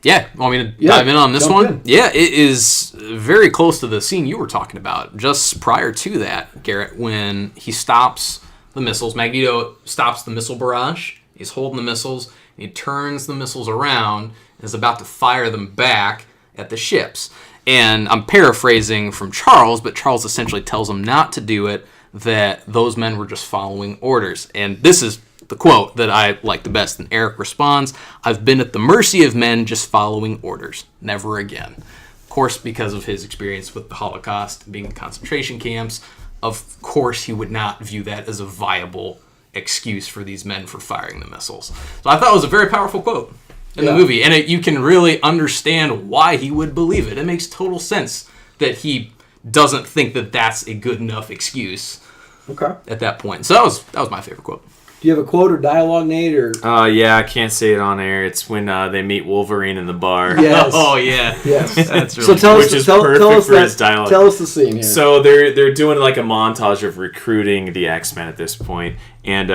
Yeah, want me to dive in on this one? In. Yeah, it is very close to the scene you were talking about. Just prior to that, Garrett, when he stops the missiles, Magneto stops the missile barrage. He's holding the missiles, and he turns the missiles around and is about to fire them back at the ships. And I'm paraphrasing from Charles, but Charles essentially tells him not to do it, that those men were just following orders. And this is the quote that I like the best. And Eric responds, "I've been at the mercy of men just following orders. Never again." Of course, because of his experience with the Holocaust, being in concentration camps, of course he would not view that as a viable excuse for these men for firing the missiles. So I thought it was a very powerful quote in the movie. And you can really understand why he would believe it. It makes total sense that he doesn't think that that's a good enough excuse at that point. So that was my favorite quote. Do you have a quote or dialogue, Nate? Or yeah, I can't say it on air. It's when they meet Wolverine in the bar. Yes. Oh yeah. Yes. That's really which is perfect for his dialogue. Tell us the scene here. So they're doing like a montage of recruiting the X-Men at this point, and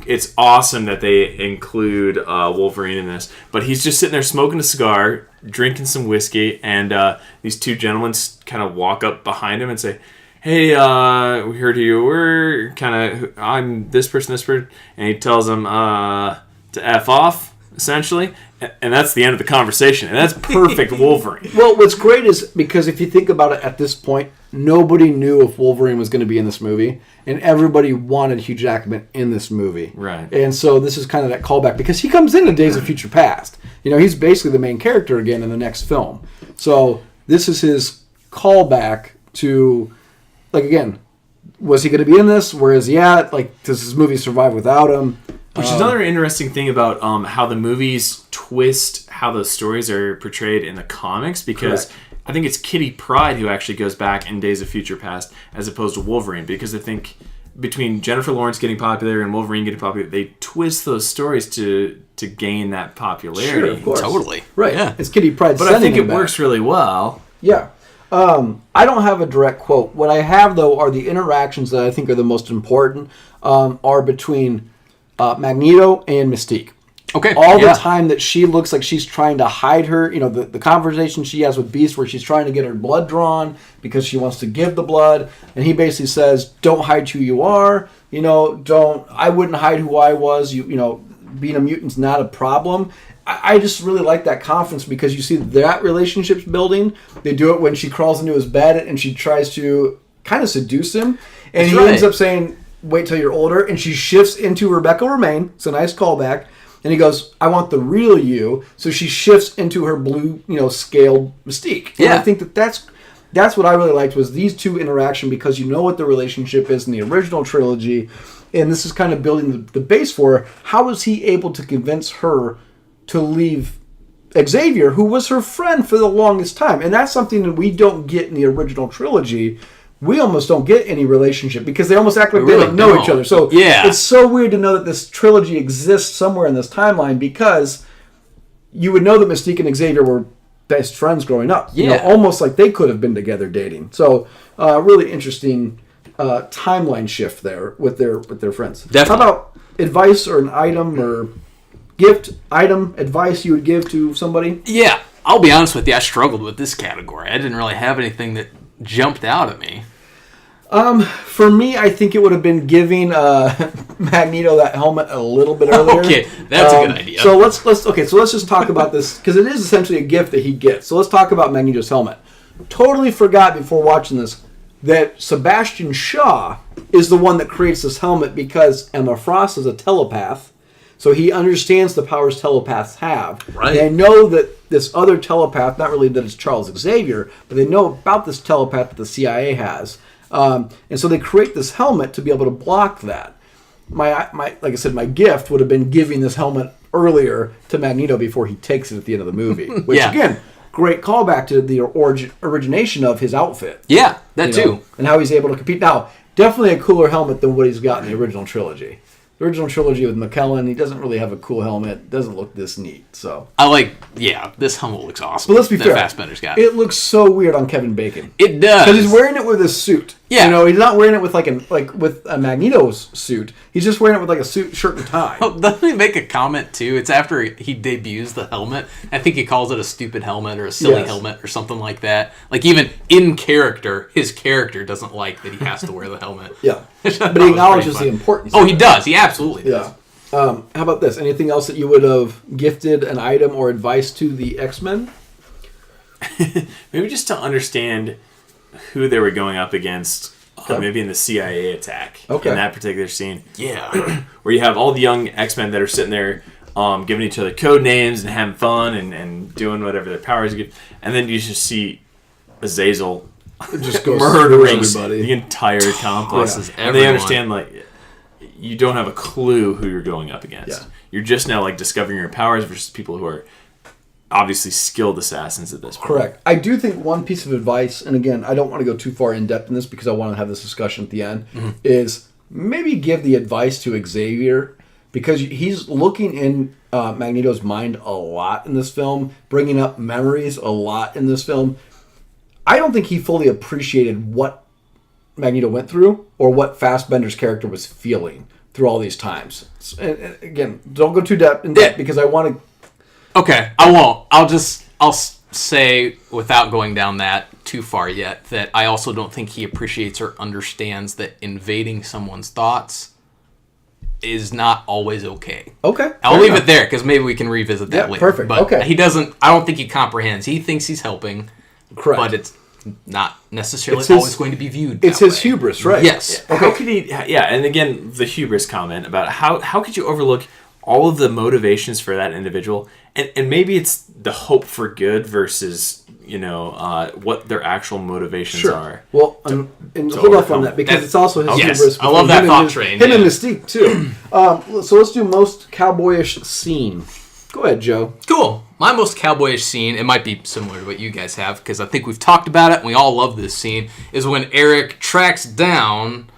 it's awesome that they include Wolverine in this. But he's just sitting there smoking a cigar, drinking some whiskey, and these two gentlemen kind of walk up behind him and say, "Hey, we heard you were I'm this person, and he tells them to F off, essentially, and that's the end of the conversation, and that's perfect Wolverine. Well, what's great is, because if you think about it at this point, nobody knew if Wolverine was going to be in this movie, and everybody wanted Hugh Jackman in this movie. Right. And so this is kind of that callback, because he comes in Days of Future Past. He's basically the main character again in the next film. So this is his callback to... Like, again, was he going to be in this? Where is he at? Like, does this movie survive without him? Which is another interesting thing about how the movies twist how those stories are portrayed in the comics, because I think it's Kitty Pryde who actually goes back in Days of Future Past as opposed to Wolverine, because I think between Jennifer Lawrence getting popular and Wolverine getting popular, they twist those stories to gain that popularity. Sure, of course. Totally. Right. Yeah. It's Kitty Pryde. But I think it works really well. Yeah. I don't have a direct quote. What I have, though, are the interactions that I think are the most important, are between Magneto and Mystique. Okay. All the time that she looks like she's trying to hide her, the conversation she has with Beast where she's trying to get her blood drawn because she wants to give the blood, and he basically says, "Don't hide who you are, I wouldn't hide who I was, being a mutant's not a problem." I just really like that confidence, because you see that relationship's building. They do it when she crawls into his bed and she tries to kind of seduce him. And he ends up saying, "Wait till you're older." And she shifts into Rebecca Romijn. It's a nice callback. And he goes, "I want the real you." So she shifts into her blue, scaled Mystique. And I think that's what I really liked, was these two interaction, because you know what the relationship is in the original trilogy. And this is kind of building the base for her. How was he able to convince her to leave Xavier, who was her friend for the longest time? And that's something that we don't get in the original trilogy. We almost don't get any relationship, because they almost act like they don't know each other. So it's so weird to know that this trilogy exists somewhere in this timeline, because you would know that Mystique and Xavier were best friends growing up. Almost like they could have been together dating. So really interesting timeline shift there with their friends. Definitely. How about advice or an item or gift, item, advice you would give to somebody? Yeah, I'll be honest with you. I struggled with this category. I didn't really have anything that jumped out at me. For me, I think it would have been giving Magneto that helmet a little bit earlier. Okay, that's a good idea. So let's just talk about this, because it is essentially a gift that he gets. So let's talk about Magneto's helmet. Totally forgot before watching this that Sebastian Shaw is the one that creates this helmet, because Emma Frost is a telepath. So he understands the powers telepaths have. Right. They know that this other telepath, not really that it's Charles Xavier, but they know about this telepath that the CIA has. And so they create this helmet to be able to block that. My like I said, my gift would have been giving this helmet earlier to Magneto before he takes it at the end of the movie. Which, again, great callback to the origination of his outfit. Yeah, that too. And how he's able to compete. Now, definitely a cooler helmet than what he's got in the original trilogy. The original trilogy with McKellen, he doesn't really have a cool helmet. Doesn't look this neat. So this helmet looks awesome. But let's be fair. Fassbender's got it looks so weird on Kevin Bacon. It does. Because he's wearing it with a suit. Yeah. He's not wearing it with with a Magneto's suit. He's just wearing it with like a suit, shirt, and tie. Oh, doesn't he make a comment too? It's after he debuts the helmet. I think he calls it a stupid helmet or a silly helmet or something like that. Like even in character, his character doesn't like that he has to wear the helmet. Yeah. But he acknowledges the importance. Oh, he does. He absolutely does. Yeah. How about this? Anything else that you would have gifted an item or advice to the X-Men? Maybe just to understand who they were going up against, maybe in the CIA attack in that particular scene. Yeah. Where you have all the young X-Men that are sitting there giving each other code names and having fun and doing whatever their powers give. And then you just see Azazel just goes murdering everybody. The entire complex. Yeah. And they understand, you don't have a clue who you're going up against. Yeah. You're just now discovering your powers versus people who are obviously skilled assassins at this point. Correct. I do think one piece of advice, and again, I don't want to go too far in depth in this because I want to have this discussion at the end, is maybe give the advice to Xavier because he's looking in Magneto's mind a lot in this film, bringing up memories a lot in this film. I don't think he fully appreciated what Magneto went through or what Fassbender's character was feeling through all these times. And again, don't go too in depth because I want to... Okay, I won't. I'll say, without going down that too far yet, that I also don't think he appreciates or understands that invading someone's thoughts is not always okay. Okay. I'll leave it there because maybe we can revisit that later. Perfect. But okay. he doesn't... I don't think he comprehends. He thinks he's helping. Correct. But it's not necessarily It's his- always going to be viewed It's that his way. hubris, right? Yes. Yeah. How could he? Yeah, and again, the hubris comment about how could you overlook all of the motivations for that individual, and maybe it's the hope for good versus what their actual motivations are. Well, and hold off on that because it's also his hubris. I love that him thought and train. Him and Mystique too. So let's do most cowboyish scene. Go ahead, Joe. Cool. My most cowboyish scene, it might be similar to what you guys have, because I think we've talked about it, and we all love this scene, is when Eric tracks down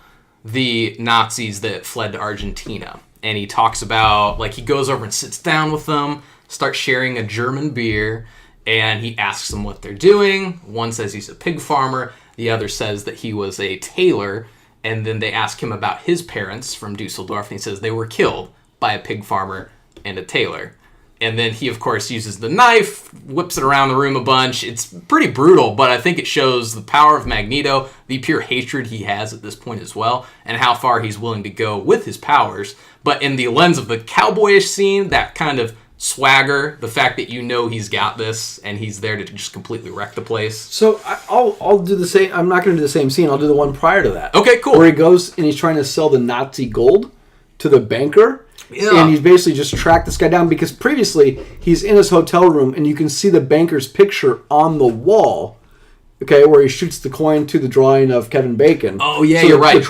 the Nazis that fled to Argentina. And he talks about, he goes over and sits down with them, starts sharing a German beer, and he asks them what they're doing. One says he's a pig farmer. The other says that he was a tailor. And then they ask him about his parents from Dusseldorf, and he says they were killed by a pig farmer and a tailor. And then he, of course, uses the knife, whips it around the room a bunch. It's pretty brutal, but I think it shows the power of Magneto, the pure hatred he has at this point as well, and how far he's willing to go with his powers. But in the lens of the cowboyish scene, that kind of swagger, the fact that he's got this, and he's there to just completely wreck the place. So I'll do the same. I'm not going to do the same scene. I'll do the one prior to that. Okay, cool. Where he goes and he's trying to sell the Nazi gold to the banker. Yeah. And he's basically just tracked this guy down because previously he's in his hotel room and you can see the banker's picture on the wall, okay, where he shoots the coin to the drawing of Kevin Bacon. Oh, yeah, so you're right. The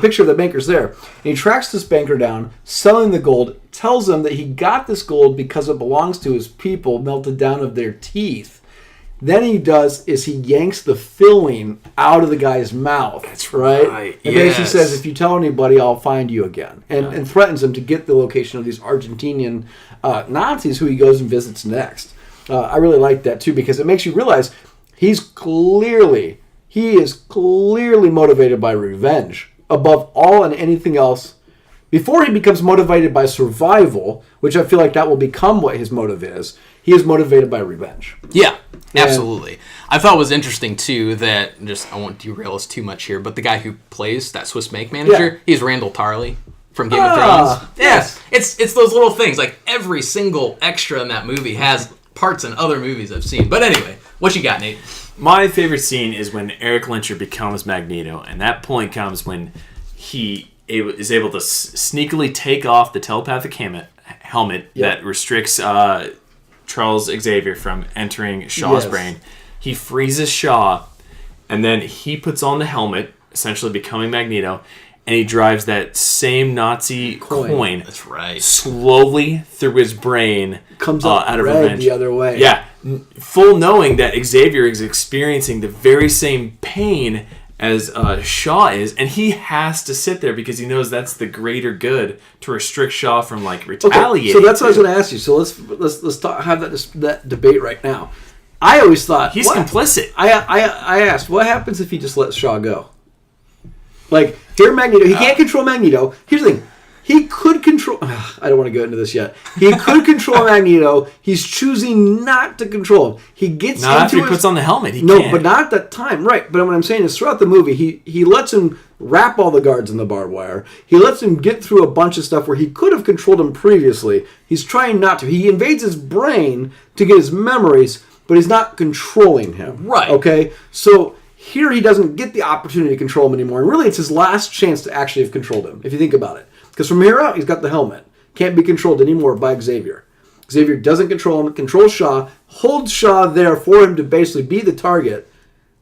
picture of the banker's there. And he tracks this banker down, selling the gold, tells him that he got this gold because it belongs to his people, melted down of their teeth. Then he yanks the filling out of the guy's mouth. That's right. And basically yes. says, if you tell anybody, I'll find you again. And threatens him to get the location of these Argentinian Nazis who he goes and visits next. I really like that too because it makes you realize he is clearly motivated by revenge above all and anything else. Before he becomes motivated by survival, which I feel like that will become what his motive is, he is motivated by revenge. Yeah, absolutely. I thought it was interesting, too, that, I won't derail us too much here, but the guy who plays that Swiss Make manager, he's Randall Tarley from Game of Thrones. Yes. It's those little things. Every single extra in that movie has parts in other movies I've seen. But anyway, what you got, Nate? My favorite scene is when Eric Lyncher becomes Magneto, and that point comes when he is able to sneakily take off the telepathic helmet that restricts Charles Xavier from entering Shaw's brain. He freezes Shaw, and then he puts on the helmet, essentially becoming Magneto, and he drives that same Nazi coin That's right. slowly through his brain. Comes out out of red revenge. the other way. Yeah, full knowing that Xavier is experiencing the very same pain as Shaw is, and he has to sit there because he knows that's the greater good to restrict Shaw from like retaliating. Okay, so that's what I was going to ask you. So let's have that debate right now. I always thought he's complicit. I asked, what happens if he just lets Shaw go? Like, here Magneto, he can't control Magneto. Here's the thing. He could control... I don't want to go into this yet. He could control Magneto. He's choosing not to control him. He gets not after he puts on the helmet. He no, can't. but not at that time. Right. But what I'm saying is throughout the movie, he lets him wrap all the guards in the barbed wire. He lets him get through a bunch of stuff where he could have controlled him previously. He's trying not to. He invades his brain to get his memories, but he's not controlling him. Right. Okay? So... here he doesn't get the opportunity to control him anymore. And really, it's his last chance to actually have controlled him, if you think about it. Because from here out, he's got the helmet. Can't be controlled anymore by Xavier. Xavier doesn't control him, controls Shaw, holds Shaw there for him to basically be the target.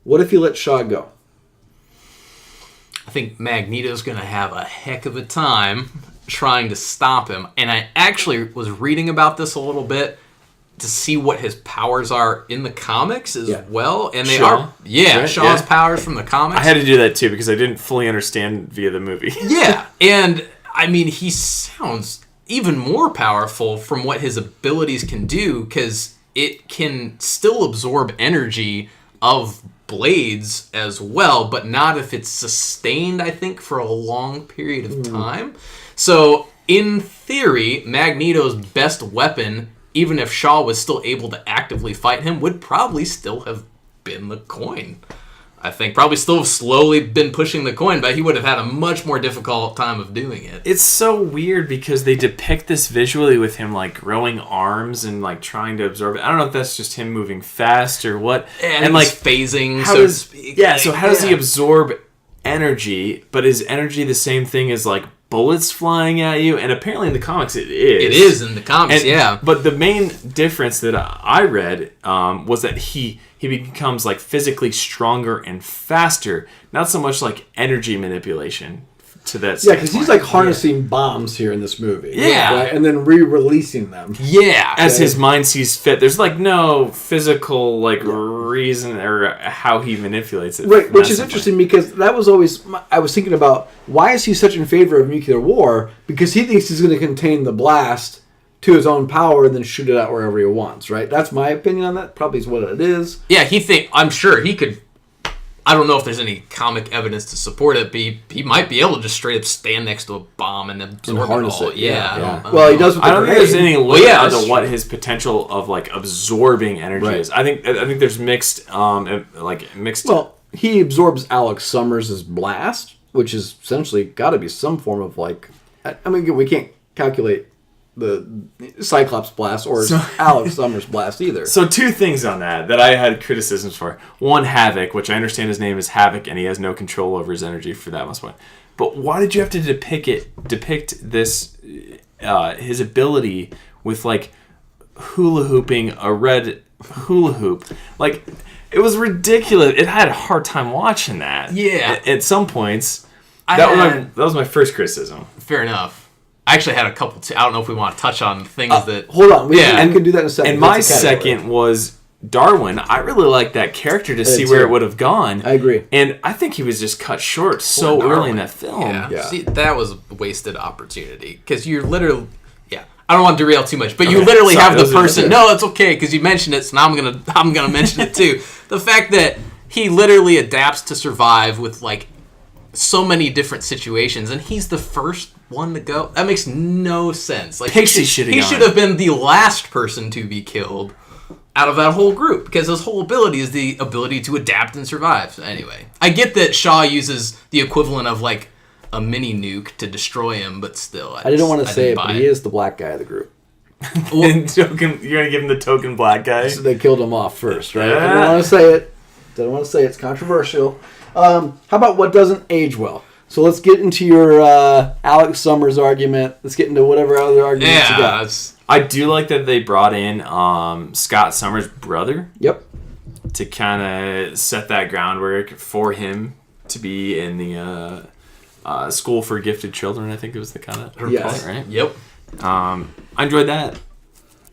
What if he lets Shaw go? I think Magneto's going to have a heck of a time trying to stop him. And I actually was reading about this a little bit to see what his powers are in the comics as well. And they Shaw? are Shaw's powers from the comics. I had to do that too because I didn't fully understand via the movie. Yeah, and I mean, he sounds even more powerful from what his abilities can do because it can still absorb energy of blades as well, but not if it's sustained, I think, for a long period of time. So, in theory, Magneto's best weapon, even if Shaw was still able to actively fight him, would probably still have been the coin. I think probably still have slowly been pushing the coin, but he would have had a much more difficult time of doing it. It's so weird because they depict this visually with him like growing arms and like trying to absorb it. I don't know if that's just him moving fast or what. And like phasing, how so does, to speak. Yeah, so how does he absorb energy? But is energy the same thing as like bullets flying at you? And apparently in the comics it is. It is in the comics, yeah. But the main difference that I read was that he becomes like physically stronger and faster, not so much like energy manipulation to that. Yeah, because he's like harnessing bombs here in this movie. Yeah. Right? And then re-releasing them. Yeah. As his mind sees fit. There's like no physical like reason or how he manipulates it. Right, which is interesting because that was always... I was thinking about why is he such in favor of nuclear war? Because he thinks he's going to contain the blast to his own power and then shoot it out wherever he wants, right? That's my opinion on that. Probably is what it is. Yeah, I'm sure he could... I don't know if there's any comic evidence to support it, but he might be able to just straight up stand next to a bomb and absorb harness it all. it. Yeah. Well, he does with the I don't think grenade. there's any limit to what his potential of like absorbing energy is. I think there's mixed. Well, he absorbs Alex Summers' blast, which is essentially got to be some form of like... I mean, we can't calculate the Cyclops blast or Alex Summers blast either. So two things on that I had criticisms for. One, Havoc, which I understand his name is Havoc and he has no control over his energy for that much point. But why did you have to depict this his ability with like hula hooping a red hula hoop? Like, it was ridiculous. It had a hard time watching that. Yeah. At some points, that was my first criticism. Fair enough. I actually had a couple too. I don't know if we want to touch on things that... Hold on. We can do that in a second. And my second was Darwin. I really liked that character to see where it would have gone. I agree. And I think he was just cut short so early in that film. Yeah. See, that was a wasted opportunity. Because you're literally... Yeah. I don't want to derail too much, but you literally have the person... No, it's okay, because you mentioned it, so now I'm gonna mention it too. The fact that he literally adapts to survive with, like, so many different situations, and he's the first one to go. That makes no sense. Like, Pixie he should have been the last person to be killed out of that whole group, because his whole ability is the ability to adapt and survive. So anyway, I get that Shaw uses the equivalent of like a mini nuke to destroy him, but still, I didn't want to say it, but he is the black guy of the group. And you're gonna give him the token black guy. So they killed him off first, right? I don't want to say it. It's controversial. How about what doesn't age well? So let's get into your Alex Summers argument. Let's get into whatever other arguments you got. I do like that they brought in Scott Summers' brother. Yep. To kind of set that groundwork for him to be in the School for Gifted Children, I think it was the kind of yes. right? Yep. I enjoyed that.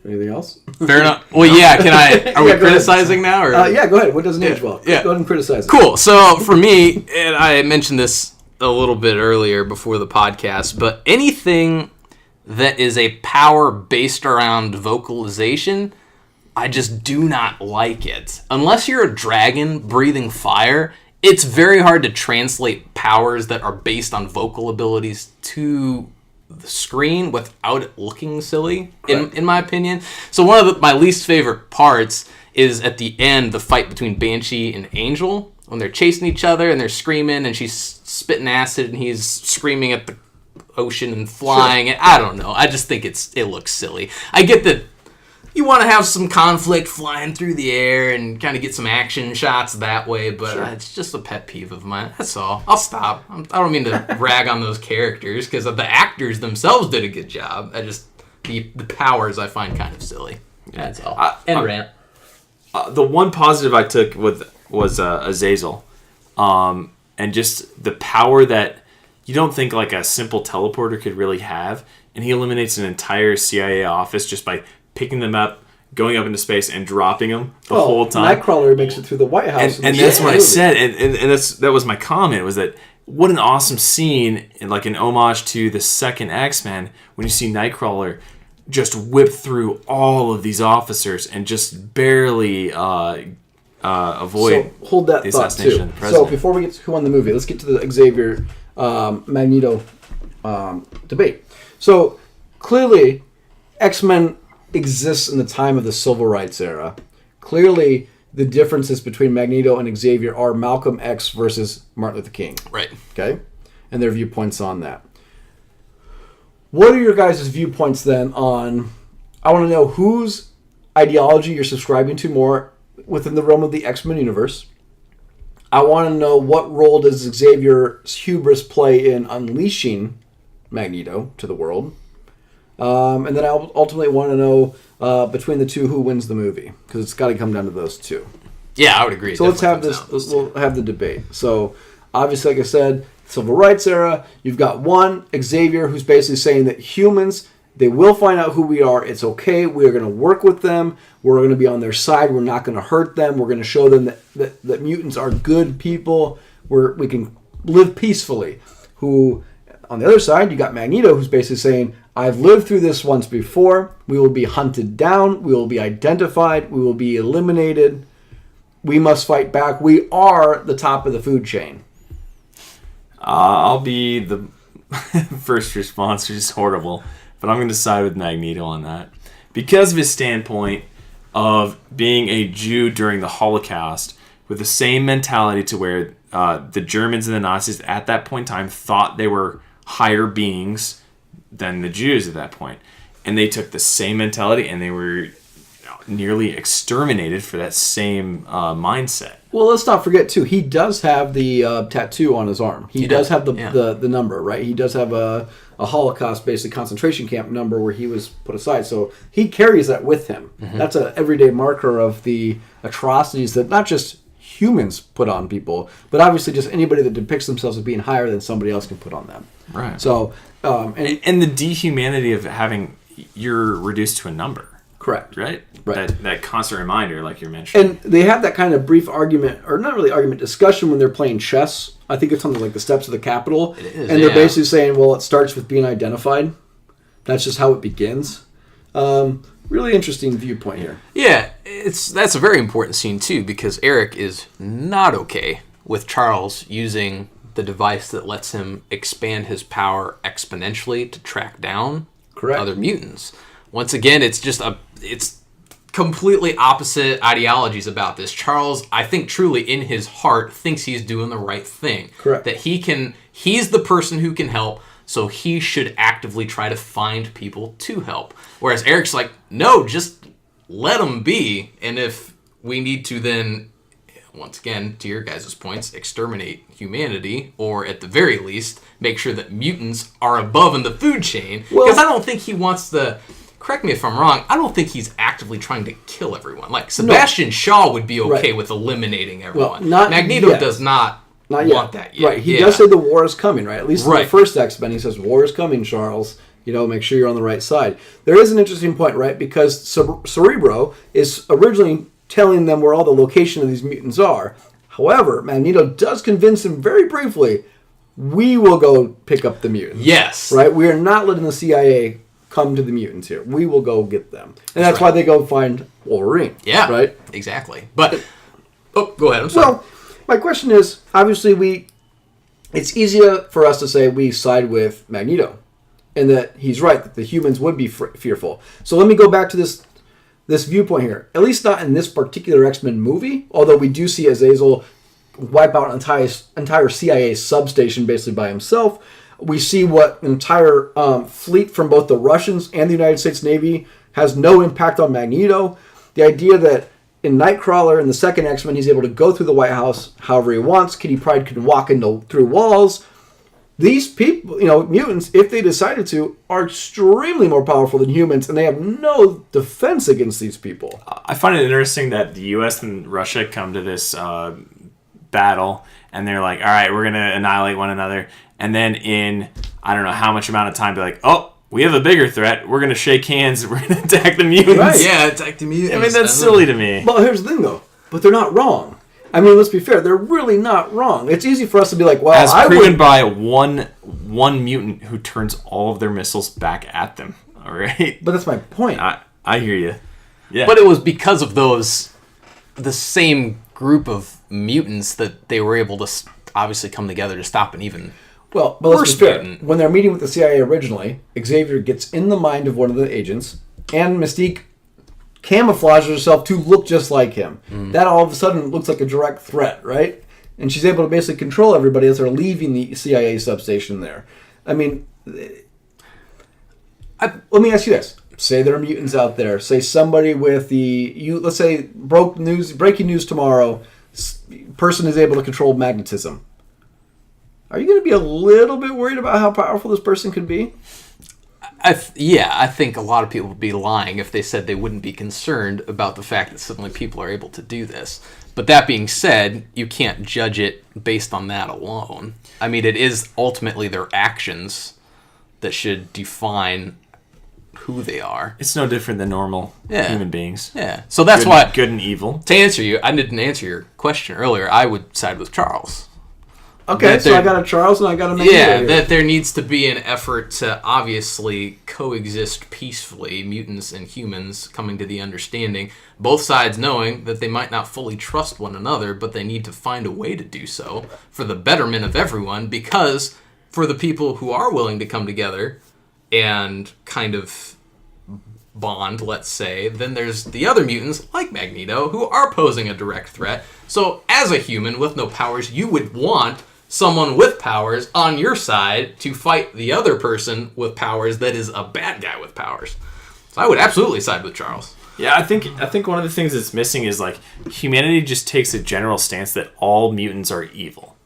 Anything else? Fair enough. Well, yeah. Can I? Are we criticizing now? Or? Yeah, go ahead. What doesn't age well? Yeah. Go ahead and criticize it. Cool. So for me, and I mentioned this a little bit earlier before the podcast, but anything that is a power based around vocalization, I just do not like it. Unless you're a dragon breathing fire, it's very hard to translate powers that are based on vocal abilities to the screen without it looking silly, in my opinion. So one of my least favorite parts is at the end, the fight between Banshee and Angel, when they're chasing each other and they're screaming and she's spitting acid and he's screaming at the ocean and flying. Sure. I don't know. I just think it looks silly. I get that you want to have some conflict flying through the air and kind of get some action shots that way, but it's just a pet peeve of mine. That's all. I'll stop. I don't mean to rag on those characters because the actors themselves did a good job. The powers I find kind of silly. That's all. Rant. The one positive I took was Azazel, and just the power that you don't think like a simple teleporter could really have, and he eliminates an entire CIA office just by picking them up, going up into space, and dropping them the whole time. Nightcrawler makes it through the White House. And that's what I said, and that was my comment, was that what an awesome scene, and like an homage to the second X-Men, when you see Nightcrawler just whip through all of these officers and just barely avoid hold that the thought assassination too. of the president. So before we get to who won the movie, let's get to the Xavier Magneto debate. So clearly, X-Men exists in the time of the civil rights era. Clearly, the differences between Magneto and Xavier are Malcolm X versus Martin Luther King. Right. Okay? And their viewpoints on that. What are your guys' viewpoints then on... I want to know whose ideology you're subscribing to more within the realm of the X-Men universe. I want to know what role does Xavier's hubris play in unleashing Magneto to the world. And then I ultimately want to know between the two who wins the movie, because it's got to come down to those two. Yeah, I would agree. So let's have this. We'll have the debate. So obviously, like I said, civil rights era. You've got one Xavier who's basically saying that humans, they will find out who we are. It's okay. We are going to work with them. We're going to be on their side. We're not going to hurt them. We're going to show them that mutants are good people. We can live peacefully. Who, on the other side, you got Magneto who's basically saying, I've lived through this once before. We will be hunted down. We will be identified. We will be eliminated. We must fight back. We are the top of the food chain. I'll be the first response, which is horrible, but I'm going to side with Magneto on that. Because of his standpoint of being a Jew during the Holocaust, with the same mentality to where the Germans and the Nazis at that point in time thought they were higher beings than the Jews at that point. And they took the same mentality and they were nearly exterminated for that same mindset. Well, let's not forget, too, he does have the tattoo on his arm. He does have the number, right? He does have a Holocaust, basically, concentration camp number where he was put aside. So he carries that with him. Mm-hmm. That's an everyday marker of the atrocities that not just humans put on people, but obviously just anybody that depicts themselves as being higher than somebody else can put on them. Right. So, and the dehumanity of having, you're reduced to a number. Correct. Right? Right. That constant reminder, like you're mentioning. And they have that kind of brief argument, or not really argument, discussion when they're playing chess. I think it's something like the steps of the Capitol. It is, and they're basically saying, well, it starts with being identified. That's just how it begins. Really interesting viewpoint here. Yeah, that's a very important scene, too, because Eric is not okay with Charles using the device that lets him expand his power exponentially to track down other mutants. Once again, it's completely opposite ideologies about this. Charles, I think truly in his heart, thinks he's doing the right thing. Correct. That he's the person who can help, so he should actively try to find people to help. Whereas Eric's like, no, just let them be. And if we need to then, once again, to your guys' points, exterminate humanity, or at the very least, make sure that mutants are above in the food chain. Because I don't think he wants correct me if I'm wrong, I don't think he's actively trying to kill everyone. Like, Sebastian Shaw would be okay with eliminating everyone. Well, Magneto does not want that yet. Right, he does say the war is coming, right? At least in the first X-Men, he says, war is coming, Charles. Make sure you're on the right side. There is an interesting point, right? Because Cerebro is originally telling them where all the location of these mutants are. However, Magneto does convince him very briefly, we will go pick up the mutants. Yes. Right? We are not letting the CIA come to the mutants here. We will go get them. And that's why they go find Wolverine. Yeah. Right? Exactly. But, go ahead. I'm sorry. Well, my question is, obviously it's easier for us to say we side with Magneto. And that he's right, that the humans would be fearful. So let me go back to this viewpoint here. At least not in this particular X-Men movie, although we do see Azazel wipe out an entire CIA substation basically by himself. We see what an entire fleet from both the Russians and the United States Navy has no impact on Magneto. The idea that in Nightcrawler, in the second X-Men, he's able to go through the White House however he wants. Kitty Pryde can walk through walls. These people, mutants, if they decided to, are extremely more powerful than humans, and they have no defense against these people. I find it interesting that the U.S. and Russia come to this battle, and they're like, all right, we're going to annihilate one another. And then in, I don't know how much amount of time, be like, oh, we have a bigger threat. We're going to shake hands. We're going to attack the mutants. Right. Yeah, attack the mutants. I mean, that's silly to me. Well, here's the thing, though. But they're not wrong. I mean, let's be fair. They're really not wrong. It's easy for us to be like, well, as proven by one mutant who turns all of their missiles back at them. All right? But that's my point. I hear you. Yeah. But it was because of the same group of mutants that they were able to obviously come together to stop an even well, but let's worse be fair. mutant. When they're meeting with the CIA originally, Xavier gets in the mind of one of the agents, and Mystique camouflages herself to look just like him. That all of a sudden looks like a direct threat, right? And she's able to basically control everybody as they're leaving the CIA substation there. I mean, let me ask you this. Say there are mutants out there. Say somebody with let's say breaking news tomorrow, person is able to control magnetism. Are you going to be a little bit worried about how powerful this person could be? I think a lot of people would be lying if they said they wouldn't be concerned about the fact that suddenly people are able to do this. But that being said, you can't judge it based on that alone. I mean, it is ultimately their actions that should define who they are. It's no different than normal human beings. Yeah. So that's why... Good and evil. To answer you, I didn't answer your question earlier. I would side with Charles. Okay, so I got a Charles and I got a Magneto. Yeah, here. that there needs to be an effort to obviously coexist peacefully, mutants and humans coming to the understanding, both sides knowing that they might not fully trust one another, but they need to find a way to do so for the betterment of everyone, because for the people who are willing to come together and kind of bond, let's say, then there's the other mutants, like Magneto, who are posing a direct threat. So as a human with no powers, you would want someone with powers on your side to fight the other person with powers that is a bad guy with powers. So I would absolutely side with Charles. Yeah, I think one of the things that's missing is like humanity just takes a general stance that all mutants are evil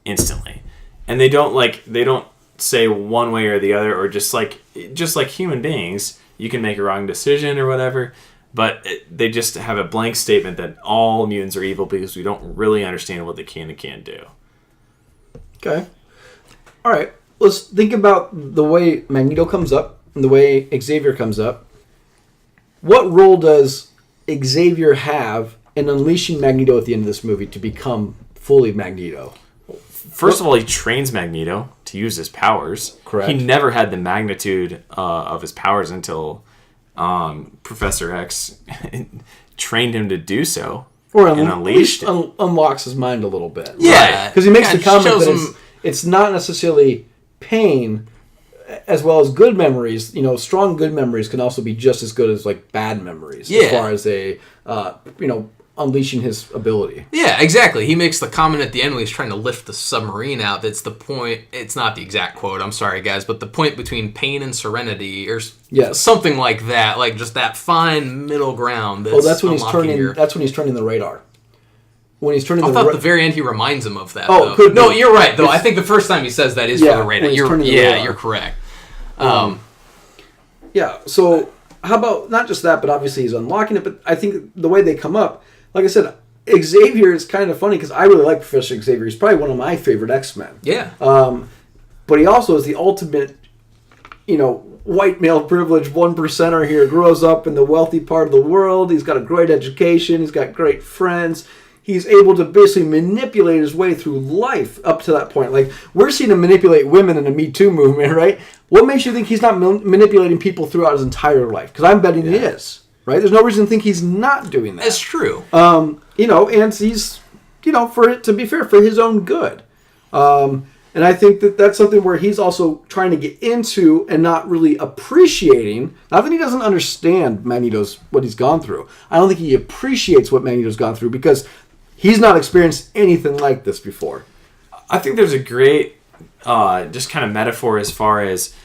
instantly. And they don't say one way or the other, or just like human beings, you can make a wrong decision or whatever, but they just have a blank statement that all mutants are evil because we don't really understand what they can and can't do. Okay. All right. Let's think about the way Magneto comes up and the way Xavier comes up. What role does Xavier have in unleashing Magneto at the end of this movie to become fully Magneto? First of all, he trains Magneto to use his powers. Correct. He never had the magnitude of his powers until Professor X trained him to do so. Or and unleashed it. Unlocks his mind a little bit. Yeah. Because he makes the comment shows that him... it's not necessarily pain as well as good memories. Strong good memories can also be just as good as like bad memories as far as unleashing his ability. Yeah, exactly. He makes the comment at the end when he's trying to lift the submarine out. That's the point. It's not the exact quote. I'm sorry, guys, but the point between pain and serenity, or something like that. Like just that fine middle ground. That's when he's turning. That's when he's turning the radar. When he's turning I thought at the very end he reminds him of that. Oh, could no, you're right. Though I think the first time he says that is for the radar. You're correct. So how about not just that, but obviously he's unlocking it. But I think the way they come up. Like I said, Xavier is kind of funny because I really like Professor Xavier. He's probably one of my favorite X-Men. Yeah. But he also is the ultimate, white male privilege 1%er here, grows up in the wealthy part of the world. He's got a great education. He's got great friends. He's able to basically manipulate his way through life up to that point. Like, we're seeing him manipulate women in the Me Too movement, right? What makes you think he's not manipulating people throughout his entire life? Because I'm betting he is, right? There's no reason to think he's not doing that. It's true. And he's, for it to be fair, for his own good. And I think that that's something where he's also trying to get into and not really appreciating. Not that he doesn't understand what he's gone through. I don't think he appreciates what Magneto's gone through because he's not experienced anything like this before. I think there's a great just kind of metaphor as far as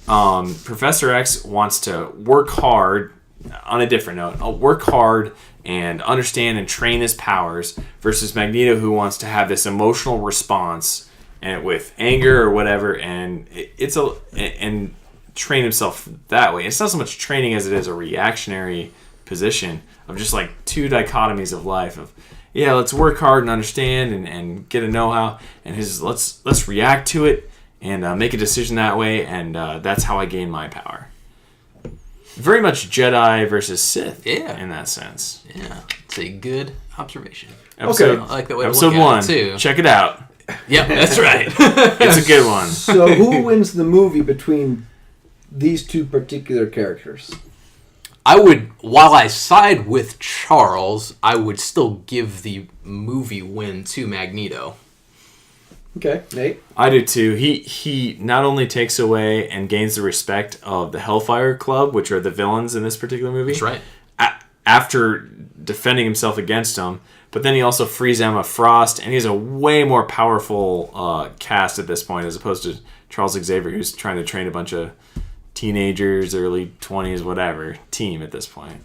Professor X wants to work hard on a different note. Work hard and understand and train his powers versus Magneto, who wants to have this emotional response and with anger or whatever, and and train himself that way. It's not so much training as it is a reactionary position of just like two dichotomies of life of let's work hard and understand and get a know-how, and let's react to it and make a decision that way, and that's how I gain my power. Very much Jedi versus Sith in that sense. Yeah, it's a good observation. Okay. I like that way to Episode look at 1, it too. check it out. Yep, that's right. It's a good one. So who wins the movie between these two particular characters? While I side with Charles, I would still give the movie win to Magneto. Okay, Nate? I do too. He not only takes away and gains the respect of the Hellfire Club, which are the villains in this particular movie. That's right. After defending himself against them, but then he also frees Emma Frost, and he's a way more powerful cast at this point as opposed to Charles Xavier, who's trying to train a bunch of teenagers, early 20s, whatever, team at this point.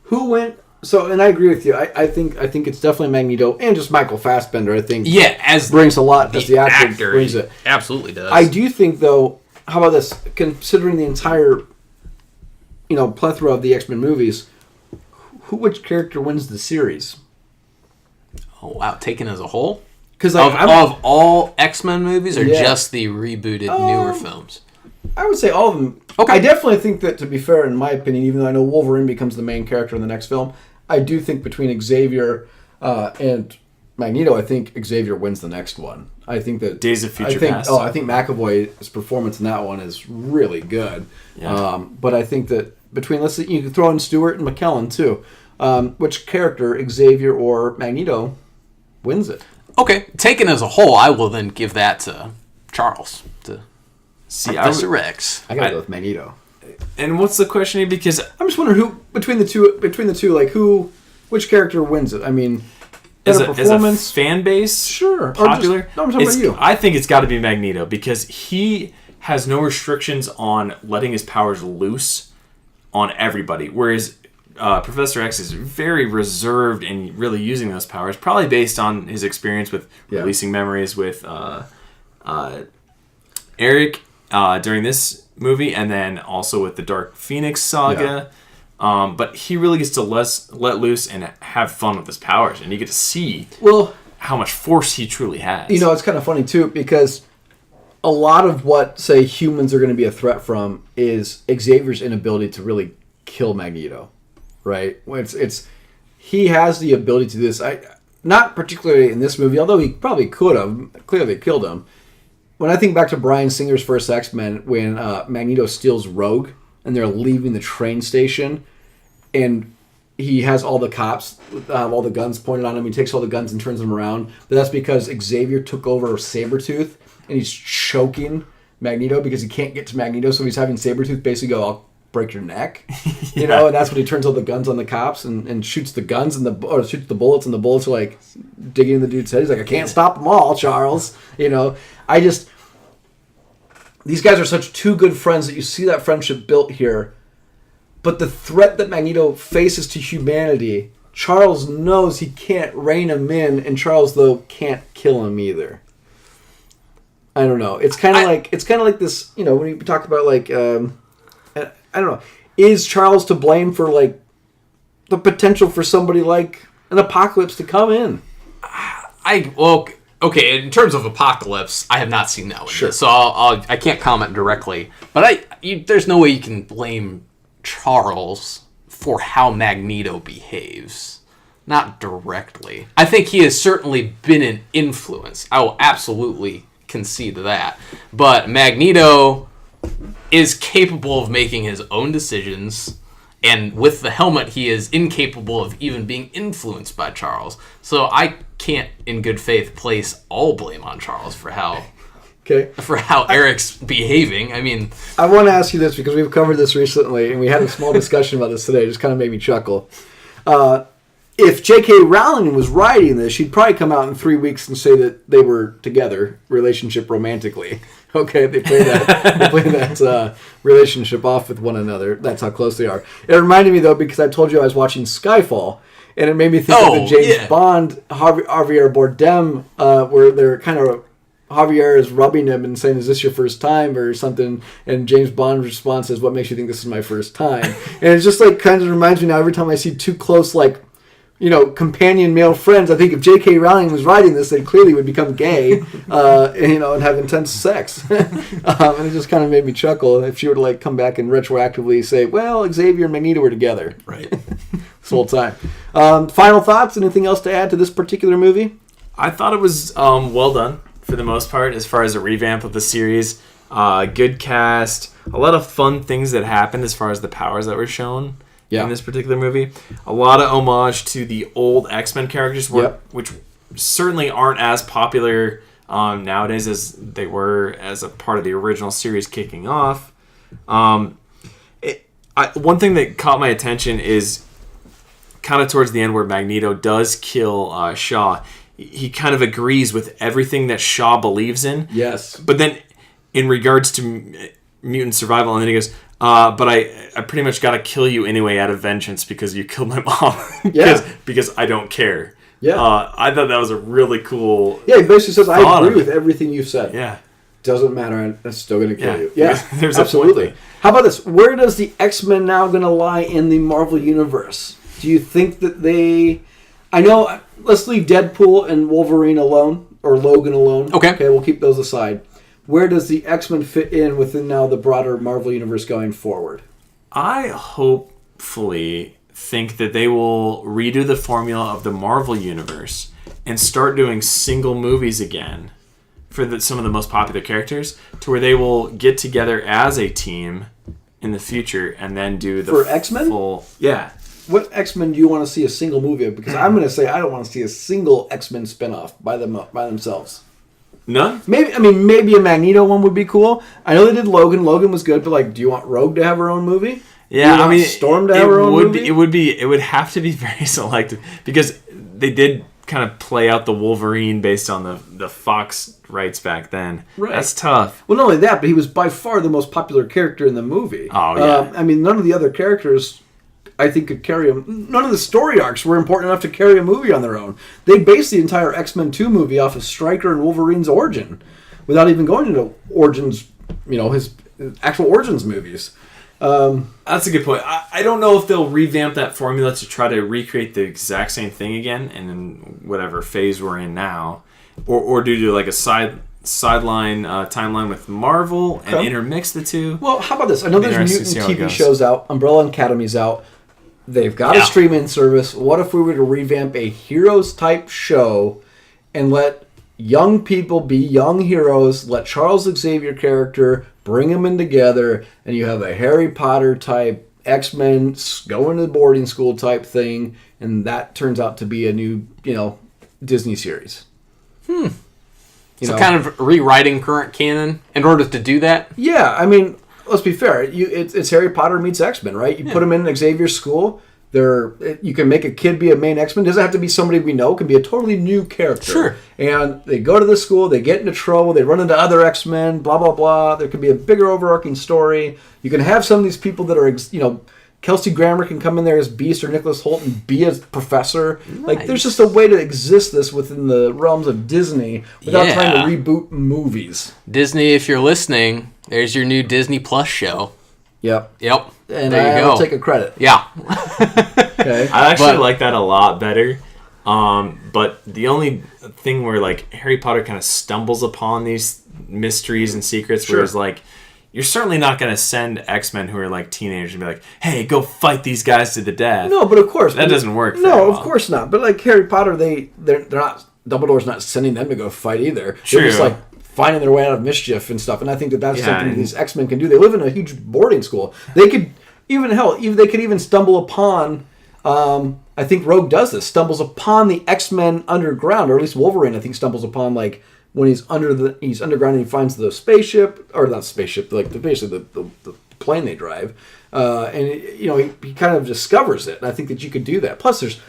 Who went... So, and I agree with you. I think it's definitely Magneto and just Michael Fassbender. I think as brings a lot as the actor brings it. Absolutely does. I do think though. How about this? Considering the entire, plethora of the X-Men movies, which character wins the series? Oh wow, taken as a whole? Because of all X-Men movies, or just the rebooted newer films? I would say all of them. Okay. I definitely think that, to be fair, in my opinion, even though I know Wolverine becomes the main character in the next film, I do think between Xavier and Magneto, I think Xavier wins the next one. I think that Days of Future Past. I think McAvoy's performance in that one is really good. Yeah. But I think that between, let's see, you can throw in Stewart and McKellen too. Which character, Xavier or Magneto, wins it? Okay, taken as a whole, I will then give that to Charles. Professor X. I gotta go with Magneto. And what's the question here? Because I'm just wondering who between the two, like which character wins it? I mean, as a performance, fan base, sure, popular. I'm talking about you. I think it's got to be Magneto because he has no restrictions on letting his powers loose on everybody, whereas Professor X is very reserved in really using those powers, probably based on his experience with releasing memories with Eric during this movie, and then also with the Dark Phoenix saga. But he really gets to let loose and have fun with his powers, and you get to see how much force he truly has. It's kind of funny too, because a lot of what, say, humans are going to be a threat from is Xavier's inability to really kill Magneto, right? He has the ability to do this. Not particularly in this movie, although he probably could have clearly killed him. When I think back to Bryan Singer's first X-Men, when Magneto steals Rogue and they're leaving the train station, and he has all the cops, all the guns pointed on him. He takes all the guns and turns them around. But that's because Xavier took over Sabretooth, and he's choking Magneto because he can't get to Magneto. So he's having Sabretooth basically go, "I'll break your neck," and that's when he turns all the guns on the cops and shoots the guns or shoots the bullets, and the bullets are like digging in the dude's head. He's like, "I can't stop them all, Charles." These guys are such two good friends that you see that friendship built here. But the threat that Magneto faces to humanity, Charles knows he can't rein him in, and Charles, though, can't kill him either. I don't know. It's kind of like this, when we talked about I don't know. Is Charles to blame for the potential for somebody like an apocalypse to come in? okay, in terms of Apocalypse, I have not seen that one. Sure. So I can't comment directly. But there's no way you can blame Charles for how Magneto behaves. Not directly. I think he has certainly been an influence. I will absolutely concede to that. But Magneto is capable of making his own decisions, and with the helmet, he is incapable of even being influenced by Charles. So I can't, in good faith, place all blame on Charles for how Eric's behaving. I mean, I want to ask you this because we've covered this recently, and we had a small discussion about this today. It just kind of made me chuckle. If J.K. Rowling was writing this, she'd probably come out in 3 weeks and say that they were together, relationship romantically. Okay, they play that relationship off with one another. That's how close they are. It reminded me, though, because I told you I was watching Skyfall, and it made me think of the James Bond, Javier Bardem, where they're kind of... Javier is rubbing him and saying, "Is this your first time?" or something, and James Bond's response is, "What makes you think this is my first time?" And it's just like kind of reminds me now every time I see two close, like, companion male friends. I think if J.K. Rowling was writing this, they clearly would become gay, and have intense sex. And it just kind of made me chuckle if she were to like come back and retroactively say, "Well, Xavier and Magneto were together," right, this whole time. Final thoughts? Anything else to add to this particular movie? I thought it was well done. For the most part, as far as a revamp of the series. Good cast, a lot of fun things that happened as far as the powers that were shown in this particular movie. A lot of homage to the old X-Men characters, which certainly aren't as popular nowadays as they were as a part of the original series kicking off. One thing that caught my attention is kind of towards the end where Magneto does kill Shaw. He kind of agrees with everything that Shaw believes in. Yes. But then, in regards to mutant survival, and then he goes, but I pretty much got to kill you anyway out of vengeance because you killed my mom. because I don't care. Yeah. I thought that was a really cool... Yeah, he basically says, I agree with everything you've said. Yeah. Doesn't matter, I'm still going to kill you. Yeah, there's absolutely. How about this? Where does the X-Men now going to lie in the Marvel Universe? Do you think that they... I know... Let's leave Deadpool and Wolverine alone, or Logan alone. Okay, we'll keep those aside. Where does the X-Men fit in within now the broader Marvel Universe going forward? I hopefully think that they will redo the formula of the Marvel Universe and start doing single movies again for some of the most popular characters, to where they will get together as a team in the future and then do the for X-Men? Yeah. What X-Men do you want to see a single movie of? Because I'm going to say I don't want to see a single X-Men spinoff by themselves. None? Maybe a Magneto one would be cool. I know they did Logan. Logan was good, but like, do you want Rogue to have her own movie? Yeah, I mean, Storm to have her own movie? It would have to be very selective because they did kind of play out the Wolverine based on the Fox rights back then. Right. That's tough. Well, not only that, but he was by far the most popular character in the movie. Oh yeah. I mean, none of the other characters, I think, could carry them. None of the story arcs were important enough to carry a movie on their own. They based the entire X-Men 2 movie off of Stryker and Wolverine's origin, without even going into origins, his actual origins movies. That's a good point. I don't know if they'll revamp that formula to try to recreate the exact same thing again, and in whatever phase we're in now, or do like a sideline timeline with Marvel and intermix the two. Well, how about this? I know there's mutant TV shows out. Umbrella Academy's out. They've got a streaming service. What if we were to revamp a heroes type show and let young people be young heroes, let Charles Xavier character, bring them in together, and you have a Harry Potter type X-Men going to the boarding school type thing, and that turns out to be a new, Disney series. So kind of rewriting current canon in order to do that? Yeah, I mean, let's be fair. It's Harry Potter meets X-Men, right? You put them in Xavier's school. You can make a kid be a main X-Men. It doesn't have to be somebody we know. It can be a totally new character. Sure. And they go to the school. They get into trouble. They run into other X-Men. Blah blah blah. There could be a bigger overarching story. You can have some of these people that are, Kelsey Grammer can come in there as Beast or Nicholas Hoult and be a professor. Nice. Like, there's just a way to exist this within the realms of Disney without trying to reboot movies. Disney, if you're listening, there's your new Disney Plus show. Yep. And there you go. I'll take a credit. Yeah. Okay. I actually like that a lot better But the only thing where like Harry Potter kind of stumbles upon these mysteries and secrets, whereas like you're certainly not going to send X-Men who are like teenagers and be like, "Hey, go fight these guys to the death." No, but of course that doesn't work. No, of course not. But like Harry Potter, they're not. Dumbledore's not sending them to go fight either. True. They're just like finding their way out of mischief and stuff. And I think that's something these X-Men can do. They live in a huge boarding school. They could they could even stumble upon. I think Rogue does this. Stumbles upon the X-Men underground, or at least Wolverine. I think stumbles upon like. When he's underground and he finds the spaceship, or not spaceship, like basically the plane they drive, and he kind of discovers it. And I think that you could do that. Plus, there's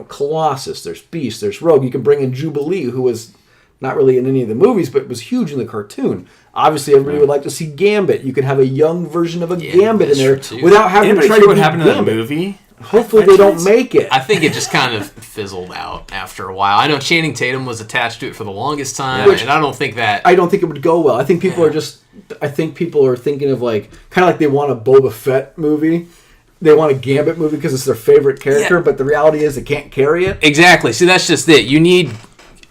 Colossus, there's Beast, there's Rogue. You can bring in Jubilee, who was not really in any of the movies, but was huge in the cartoon. Obviously, everybody would like to see Gambit. You could have a young version of a Gambit in there without having to try to what happened in the movie. Hopefully they don't make it. I think it just kind of fizzled out after a while. I know Channing Tatum was attached to it for the longest time, and I don't think it would go well. I think people are thinking of like kind of like they want a Boba Fett movie. They want a Gambit movie because it's their favorite character, but the reality is they can't carry it. Exactly. See, that's just it. You need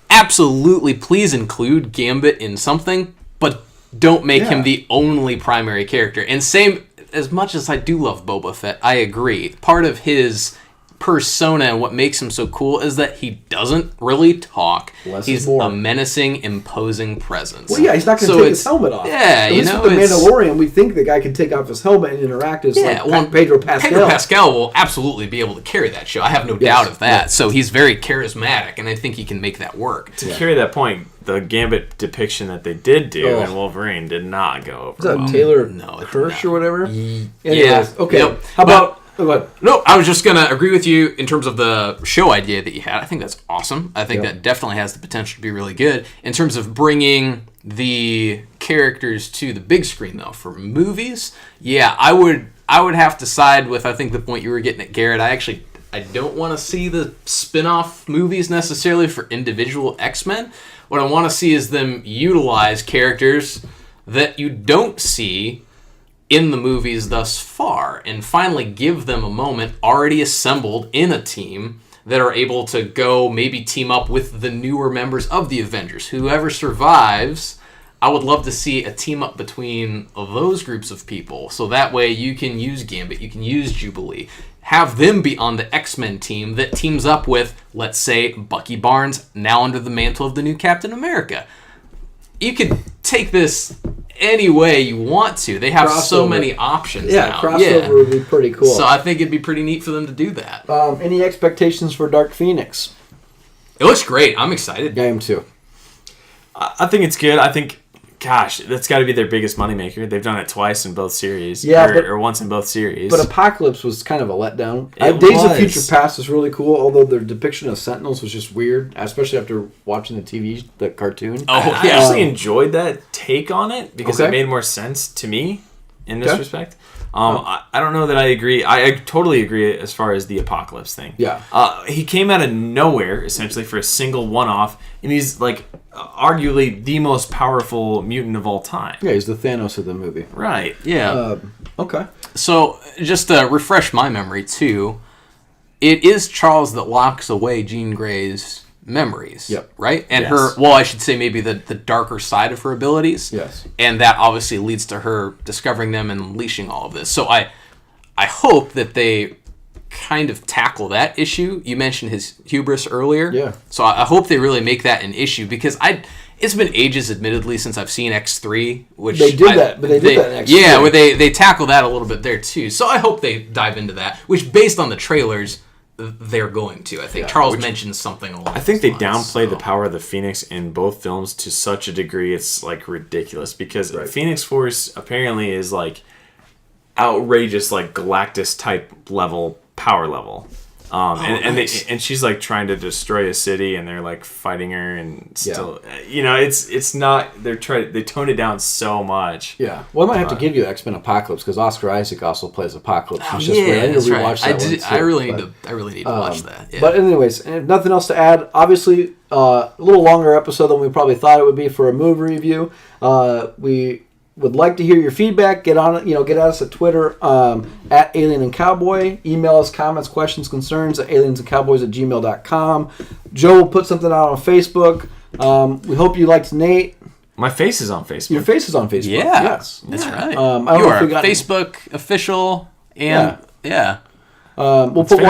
absolutely please include Gambit in something, but don't make him the only primary character. And same. As much as I do love Boba Fett, I agree. Part of his persona and what makes him so cool is that he doesn't really talk. He's a menacing, imposing presence. Well, yeah, he's not going to take his helmet off. Yeah, with the Mandalorian, we think the guy can take off his helmet and interact as Pedro Pascal. Pedro Pascal will absolutely be able to carry that show. I have no doubt of that. Yeah. So he's very charismatic, and I think he can make that work. To carry that point, the Gambit depiction that they did do in Wolverine did not go over well. Is that Taylor Kirsch or whatever? Yeah. Okay. Yep. How about... No, I was just going to agree with you in terms of the show idea that you had. I think that's awesome. I think that definitely has the potential to be really good. In terms of bringing the characters to the big screen, though, for movies, I would have to side with, I think, the point you were getting at, Garrett. I don't want to see the spin-off movies necessarily for individual X-Men. What I want to see is them utilize characters that you don't see in the movies thus far, and finally give them a moment already assembled in a team that are able to go maybe team up with the newer members of the Avengers. Whoever survives, I would love to see a team up between those groups of people, so that way you can use Gambit, you can use Jubilee, have them be on the X-Men team that teams up with, let's say, Bucky Barnes, now under the mantle of the new Captain America. You could take this any way you want to. They have so many options now. Crossover would be pretty cool. So I think it'd be pretty neat for them to do that. Any expectations for Dark Phoenix? It looks great. I'm excited. I am too. I think it's good. I think, gosh, that's got to be their biggest moneymaker. They've done it twice in both series. Or once in both series. But Apocalypse was kind of a letdown. Days of Future Past was really cool, although their depiction of Sentinels was just weird, especially after watching the cartoon. I actually enjoyed that take on it because it made more sense to me in this respect. I don't know that I agree. I totally agree as far as the Apocalypse thing. Yeah. He came out of nowhere, essentially, for a single one-off, and he's, like, arguably the most powerful mutant of all time. Yeah, he's the Thanos of the movie. Right. Yeah. Okay. So, just to refresh my memory, too, it is Charles that locks away Jean Grey's memories. Yep. Right? And I should say maybe the darker side of her abilities. Yes. And that obviously leads to her discovering them and unleashing all of this. So I hope that they kind of tackle that issue. You mentioned his hubris earlier. Yeah. So I hope they really make that an issue because it's been ages, admittedly, since I've seen X3. Which they did that in X3. Yeah, where they tackle that a little bit there too. So I hope they dive into that, which based on the trailers, they're going to. I think Charles mentioned something along I think they lines, downplayed the power of the Phoenix in both films to such a degree it's like ridiculous because Phoenix Force apparently is like outrageous, like Galactus type level power level. And she's like trying to destroy a city, and they're like fighting her, and still, it's not. They tone it down so much. Yeah, well, I might have to give you X-Men Apocalypse because Oscar Isaac also plays Apocalypse. I need to rewatch that one too, I really need to watch that. Yeah. But anyways, nothing else to add. Obviously, a little longer episode than we probably thought it would be for a movie review. We would like to hear your feedback, get on it. Get at us at Twitter at Alien and Cowboy. Email us comments, questions, concerns at aliensandcowboys@gmail.com. Joe will put something out on Facebook. We hope you liked Nate. My face is on Facebook. Your face is on Facebook. Yeah, yes, that's right. I don't You know are if we got Facebook official, and we'll put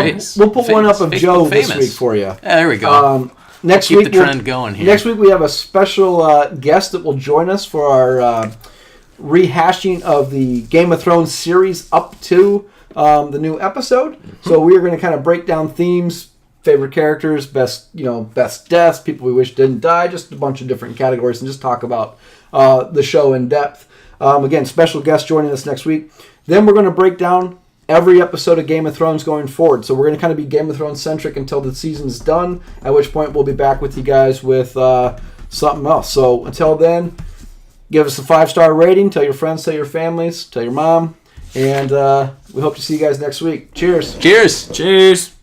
one up of Facebook Joe famous. this week for you. Yeah, there we go. Next Keep week, the trend going here. Next week we have a special guest that will join us for our rehashing of the Game of Thrones series up to the new episode. So we are going to kind of break down themes, favorite characters, best deaths, people we wish didn't die, just a bunch of different categories, and just talk about the show in depth. Again, special guest joining us next week. Then we're going to break down every episode of Game of Thrones going forward. So we're going to kind of be Game of Thrones centric until the season's done, at which point we'll be back with you guys with something else. So until then, give us a 5-star rating, tell your friends, tell your families, tell your mom, and we hope to see you guys next week. Cheers. Cheers. Cheers.